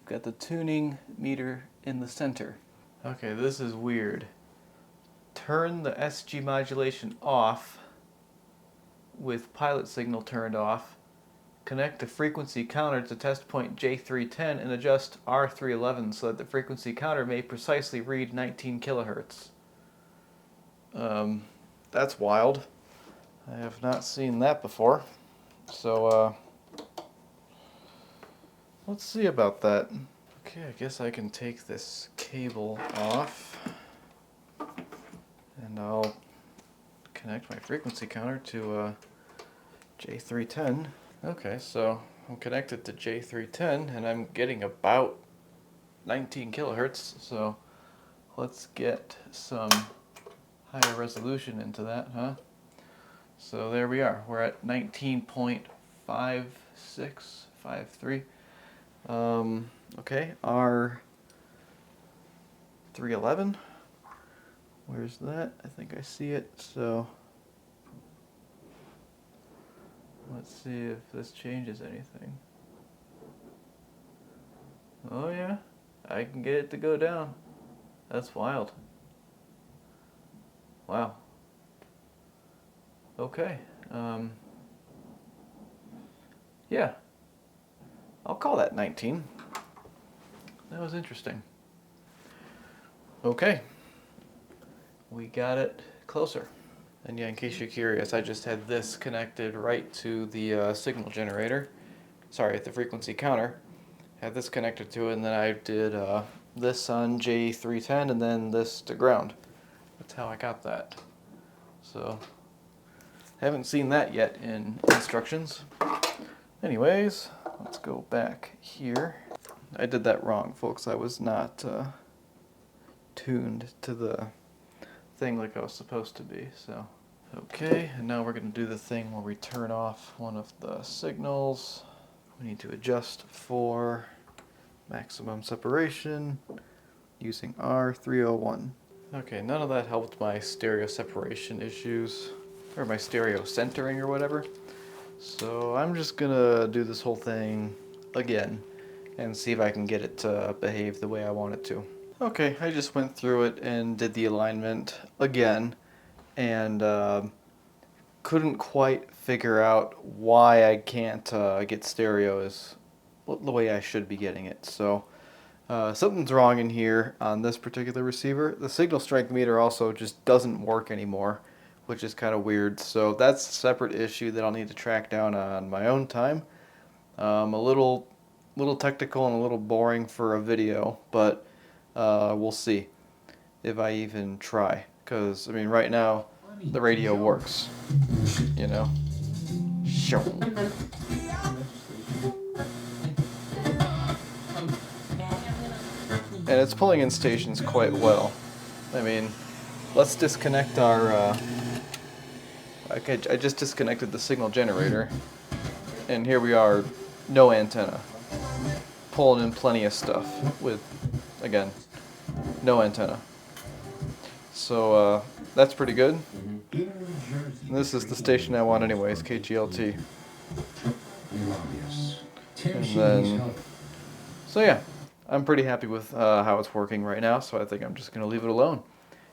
We've got the tuning meter in the center. Okay, this is weird. Turn the SG modulation off with pilot signal turned off. Connect the frequency counter to test point J310 and adjust R311 so that the frequency counter may precisely read 19 kilohertz. That's wild. I have not seen that before. So, let's see about that. Okay, I guess I can take this cable off and I'll connect my frequency counter to J310. Okay, so I'm connected to J310 and I'm getting about 19 kilohertz, so let's get some higher resolution into that, huh? So there we are, we're at 19.5653. Okay, R311, where's that? I think I see it, so let's see if this changes anything. Oh yeah, I can get it to go down. That's wild. Wow. Okay. Yeah. I'll call that 19. That was interesting. Okay. We got it closer. And yeah, in case you're curious, I just had this connected right to the signal generator. Sorry, the frequency counter. Had this connected to it, and then I did this on J310 and then this to ground. That's how I got that. So, haven't seen that yet in instructions. Anyways, let's go back here. I did that wrong, folks. I was not tuned to the thing like I was supposed to be. So, okay, and now we're going to do the thing where we turn off one of the signals. We need to adjust for maximum separation using R301. Okay, none of that helped my stereo separation issues, or my stereo centering or whatever. So I'm just gonna do this whole thing again and see if I can get it to behave the way I want it to. Okay, I just went through it and did the alignment again, and couldn't quite figure out why I can't get stereo as the way I should be getting it. So something's wrong in here on this particular receiver. The signal strength meter also just doesn't work anymore, which is kind of weird. So that's a separate issue that I'll need to track down on my own time. A little technical and a little boring for a video, but we'll see if I even try. Because, I mean, right now, the radio works, you know? Sure. And it's pulling in stations quite well. I mean, let's disconnect our... I just disconnected the signal generator, and here we are, no antenna. Pulling in plenty of stuff with, again, no antenna. So that's pretty good. And this is the station I want anyways, KGLT. And then, so yeah, I'm pretty happy with how it's working right now, so I think I'm just going to leave it alone.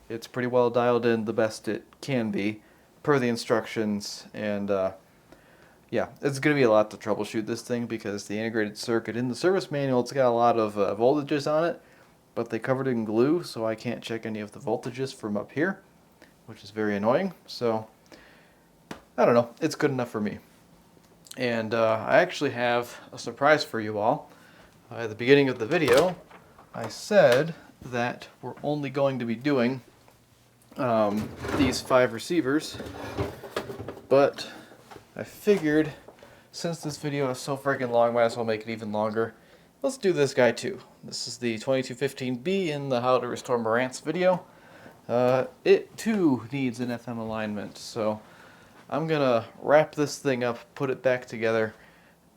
It's pretty well dialed in, the best it can be. per the instructions, and yeah, it's going to be a lot to troubleshoot this thing because the integrated circuit in the service manual, it's got a lot of voltages on it, but they covered it in glue, so I can't check any of the voltages from up here, which is very annoying. So I don't know, it's good enough for me. And I actually have a surprise for you all. At the beginning of the video, I said that we're only going to be doing these 5 receivers, but I figured since this video is so freaking long, might as well make it even longer. Let's do this guy too. This is the 2215B in the How to Restore Marantz video. It too needs an FM alignment, so I'm gonna wrap this thing up, put it back together,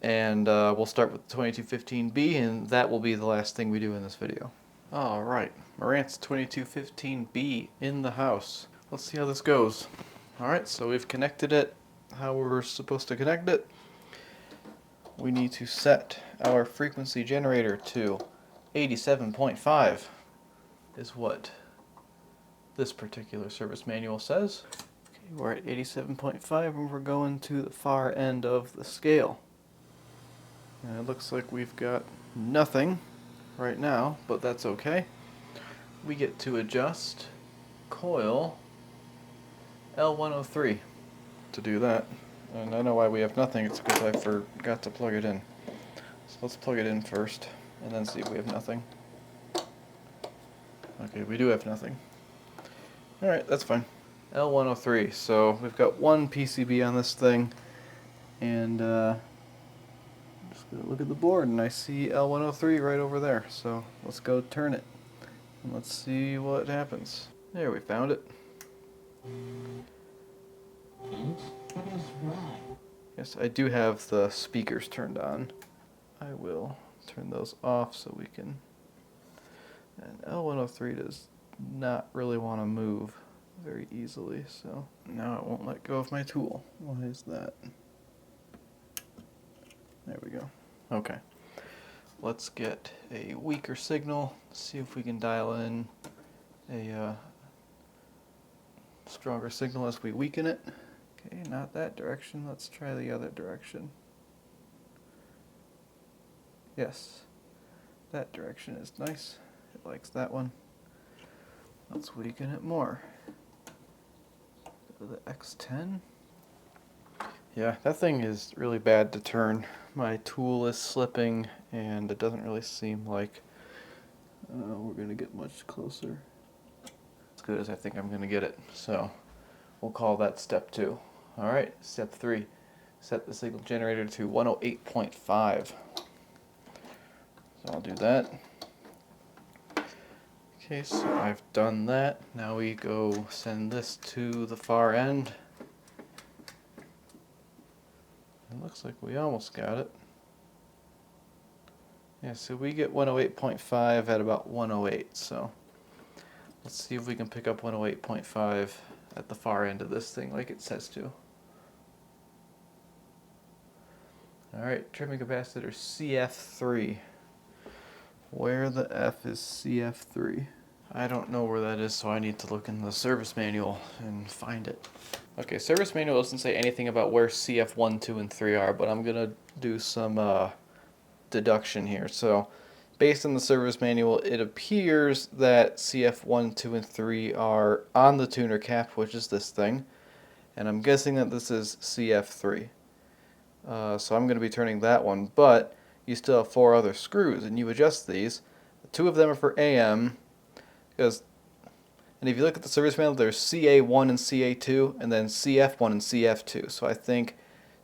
and we'll start with the 2215B, and that will be the last thing we do in this video. Alright, Marantz 2215B in the house. Let's see how this goes. Alright, so we've connected it how we're supposed to connect it. We need to set our frequency generator to 87.5 is what this particular service manual says. Okay, we're at 87.5 and we're going to the far end of the scale. And it looks like we've got nothing right now, but that's okay. We get to adjust coil L103 to do that. And I know why we have nothing, it's because I forgot to plug it in. So let's plug it in first and then see if we have nothing. Okay, we do have nothing. Alright, that's fine. L103, so we've got one PCB on this thing, and I'm just gonna look at the board and I see L103 right over there, so let's go turn it and let's see what happens. There, we found it. Yes, I do have the speakers turned on. I will turn those off so we can... And L103 does not really want to move very easily, so now it won't let go of my tool. Why is that? There we go. Okay. Let's get a weaker signal, see if we can dial in a stronger signal as we weaken it. Okay, not that direction. Let's try the other direction. Yes, that direction is nice. It likes that one. Let's weaken it more. Go to the X10. Yeah, that thing is really bad to turn. My tool is slipping and it doesn't really seem like we're going to get much closer. As good as I think I'm going to get it. So we'll call that step 2. Alright, step 3. Set the signal generator to 108.5. So I'll do that. Okay, so I've done that. Now we go send this to the far end. It looks like we almost got it. Yeah, so we get 108.5 at about 108, so let's see if we can pick up 108.5 at the far end of this thing like it says to. Alright, trimming capacitor CF3. Where the F is CF3? I don't know where that is, so I need to look in the service manual and find it. Okay, service manual doesn't say anything about where CF1, 2, and 3 are, but I'm going to do some deduction here. So, based on the service manual, it appears that CF1, 2, and 3 are on the tuner cap, which is this thing, and I'm guessing that this is CF3. So I'm going to be turning that one, but you still have 4 other screws, and you adjust these. 2 of them are for AM, and if you look at the service manual, there's CA1 and CA2, and then CF1 and CF2. So I think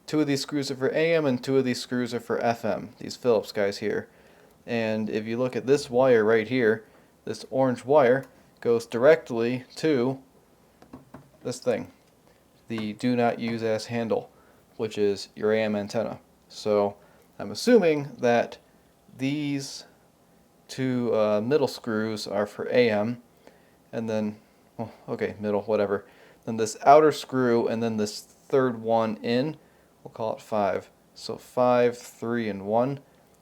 2 of these screws are for AM, and 2 of these screws are for FM, these Phillips guys here. And if you look at this wire right here, this orange wire goes directly to this thing, the do not use as handle, which is your AM antenna. So I'm assuming that these 2 middle screws are for AM, and then, well, okay, middle, whatever. Then this outer screw, and then this third one in, we'll call it 5. So 5, 3, and 1.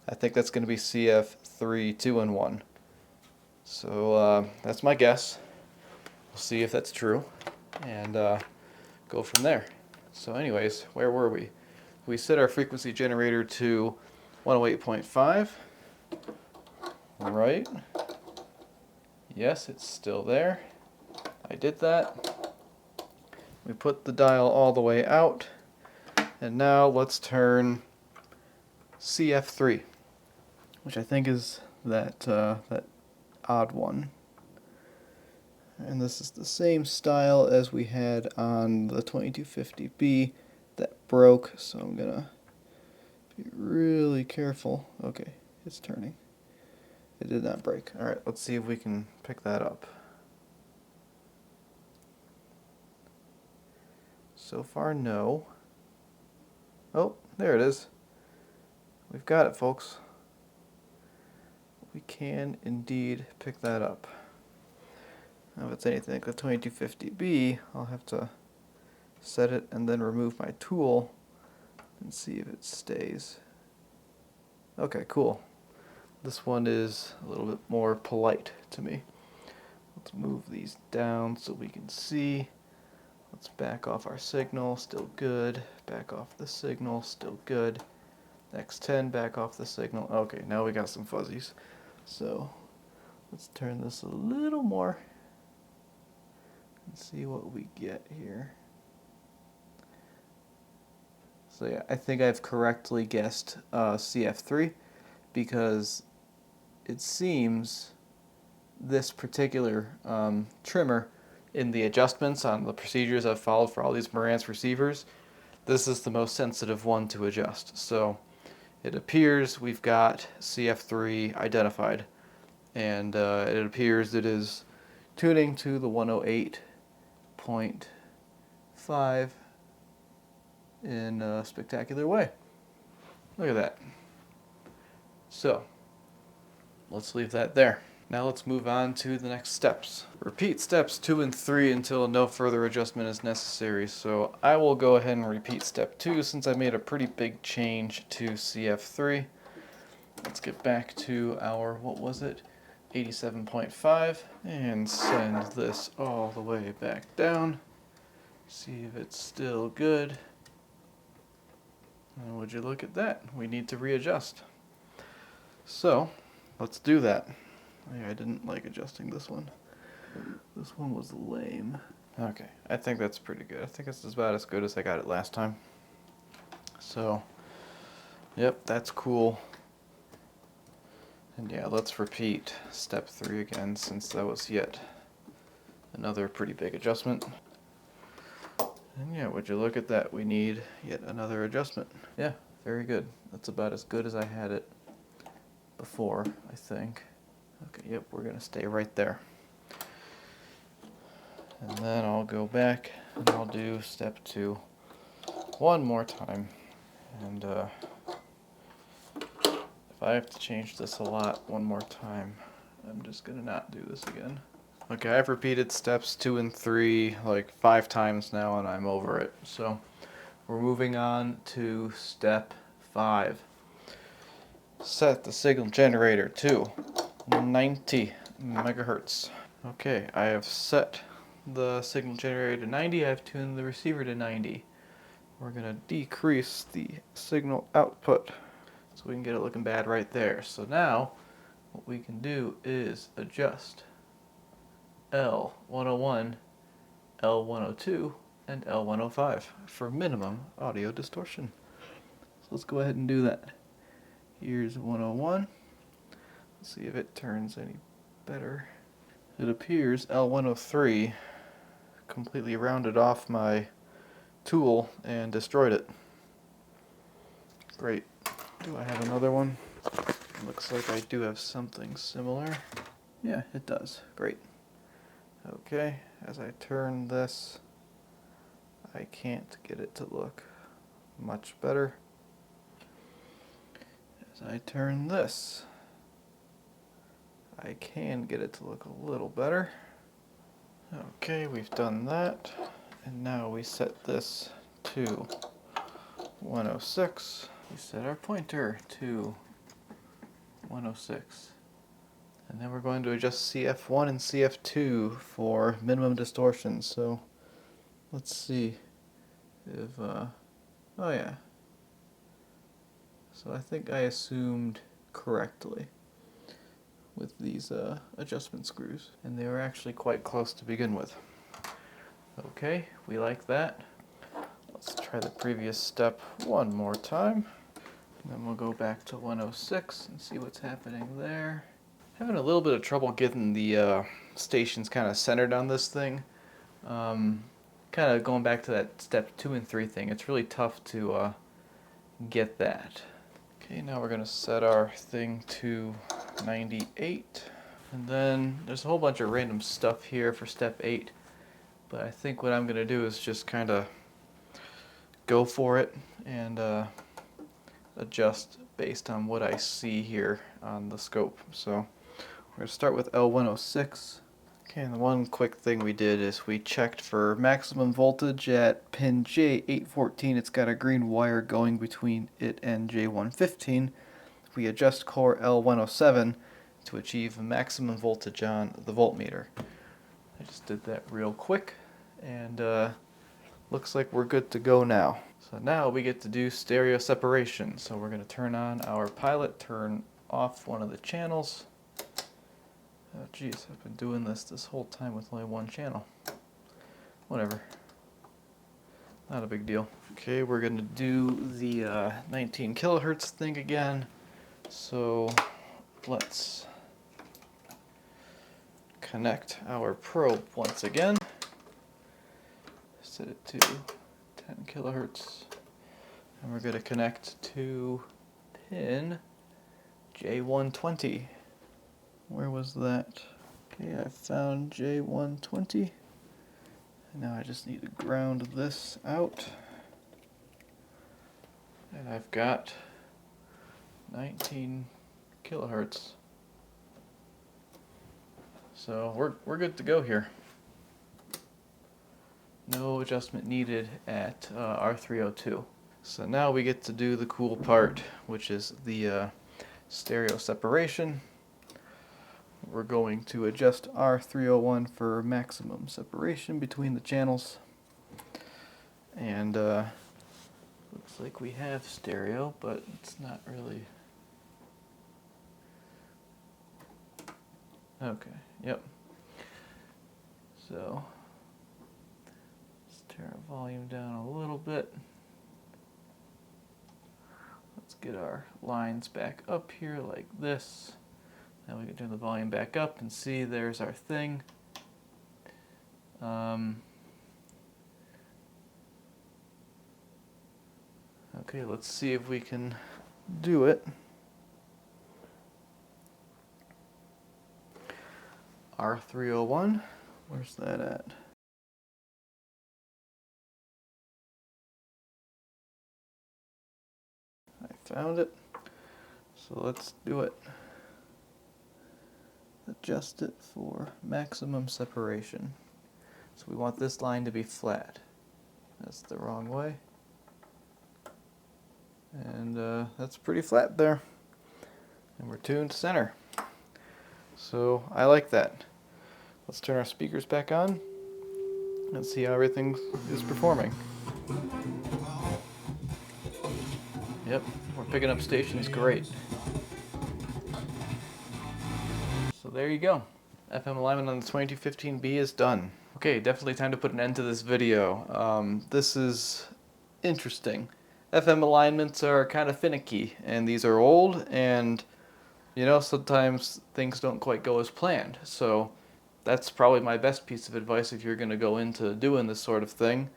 I think that's going to be CF3, 2, and 1. So that's my guess. We'll see if that's true. And go from there. So anyways, where were we? We set our frequency generator to 108.5. Right. Yes, it's still there. I did that. We put the dial all the way out. And now let's turn CF3, which I think is that odd one. And this is the same style as we had on the 2250B that broke, so I'm gonna be really careful. Okay, it's turning. It did not break. Alright, let's see if we can pick that up. So far, no. Oh, there it is. We've got it, folks. We can indeed pick that up. Now, if it's anything like the 2250B, I'll have to set it and then remove my tool and see if it stays. Okay, cool. This one is a little bit more polite to me. Let's move these down so we can see. Let's back off our signal, still good. Back off the signal, still good. X10, back off the signal. Okay, now we got some fuzzies. So let's turn this a little more and see what we get here. So yeah, I think I've correctly guessed CF3 because it seems this particular trimmer in the adjustments on the procedures I've followed for all these Marantz receivers, this is the most sensitive one to adjust. So it appears we've got CF3 identified, and it appears it is tuning to the 108.5 in a spectacular way. Look at that. So let's leave that there. Now let's move on to the next steps. Repeat steps 2 and 3 until no further adjustment is necessary. So I will go ahead and repeat step 2 since I made a pretty big change to CF3. Let's get back to our, what was it, 87.5, and send this all the way back down. See if it's still good. And would you look at that? We need to readjust. So let's do that. I didn't like adjusting this one. This one was lame. Okay, I think that's pretty good. I think it's about as good as I got it last time. So, yep, that's cool. And yeah, let's repeat step 3 again since that was yet another pretty big adjustment. And yeah, would you look at that? We need yet another adjustment. Yeah, very good. That's about as good as I had it before, I think. Okay, yep, we're going to stay right there. And then I'll go back and I'll do step 2 one more time. And if I have to change this a lot one more time, I'm just going to not do this again. Okay, I've repeated steps 2 and 3 like 5 times now and I'm over it. So we're moving on to step 5. Set the signal generator to 90 megahertz. Okay, I have set the signal generator to 90. I've tuned the receiver to 90. We're going to decrease the signal output so we can get it looking bad right there. So now what we can do is adjust L101, L102, and L105 for minimum audio distortion. So let's go ahead and do that. Here's 101. Let's see if it turns any better. It appears L103 completely rounded off my tool and destroyed it. Great. Do I have another one? Looks like I do have something similar. Yeah, it does. Great. Okay, as I turn this, I can't get it to look much better. As I turn this, I can get it to look a little better. Okay, we've done that. And now we set this to 106. We set our pointer to 106. And then we're going to adjust CF1 and CF2 for minimum distortion. So let's see. if, oh yeah. So I think I assumed correctly with these adjustment screws, and they were actually quite close to begin with. Okay, we like that. Let's try the previous step one more time. And then we'll go back to 106 and see what's happening there. Having a little bit of trouble getting the stations kind of centered on this thing. Kind of going back to that step 2 and 3 thing, it's really tough to get that. Okay, now we're going to set our thing to 98. And then there's a whole bunch of random stuff here for step 8. But I think what I'm going to do is just kind of go for it and adjust based on what I see here on the scope. So we're going to start with L106. Okay, and the one quick thing we did is we checked for maximum voltage at pin J814. It's got a green wire going between it and J115. We adjust core L107 to achieve maximum voltage on the voltmeter. I just did that real quick, and looks like we're good to go now. So now we get to do stereo separation. So we're going to turn on our pilot, turn off one of the channels. Oh geez, I've been doing this whole time with only one channel. Whatever. Not a big deal. Okay, we're going to do the 19 kilohertz thing again. So let's connect our probe once again. Set it to 10 kilohertz. And we're going to connect to pin J120. Where was that? Okay, I found J120. And now I just need to ground this out. And I've got 19 kilohertz. So we're good to go here. No adjustment needed at R302. So now we get to do the cool part, which is the stereo separation. We're going to adjust R301 for maximum separation between the channels. And looks like we have stereo, but it's not really. Okay, yep. So let's turn our volume down a little bit. Let's get our lines back up here like this. Now we can turn the volume back up and see there's our thing. Okay, let's see if we can do it. R301, where's that at? I found it. So let's do it. Adjust it for maximum separation. So we want this line to be flat. That's the wrong way. And that's pretty flat there. And we're tuned to center. So I like that. Let's turn our speakers back on and see how everything is performing. Yep, we're picking up stations great. So there you go. FM alignment on the 2215B is done. Okay, definitely time to put an end to this video. This is interesting. FM alignments are kind of finicky, and these are old, and you know, sometimes things don't quite go as planned. So that's probably my best piece of advice if you're going to go into doing this sort of thing.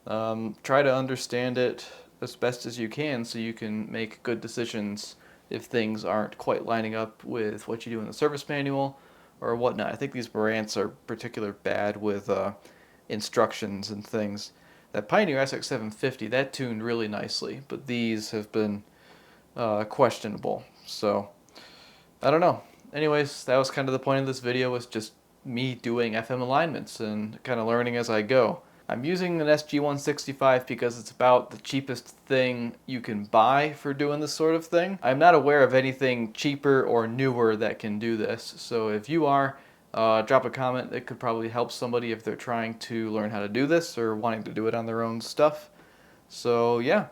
Try to understand it as best as you can so you can make good decisions if things aren't quite lining up with what you do in the service manual or whatnot. I think these Marantz are particularly bad with instructions and things. That Pioneer SX750, that tuned really nicely, but these have been questionable. So I don't know. Anyways, that was kind of the point of this video, was just me doing FM alignments and kind of learning as I go. I'm using an SG165 because it's about the cheapest thing you can buy for doing this sort of thing. I'm not aware of anything cheaper or newer that can do this, so if you are, drop a comment. It could probably help somebody if they're trying to learn how to do this or wanting to do it on their own stuff. So yeah,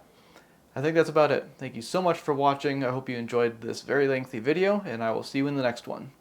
I think that's about it. Thank you so much for watching. I hope you enjoyed this very lengthy video, and I will see you in the next one.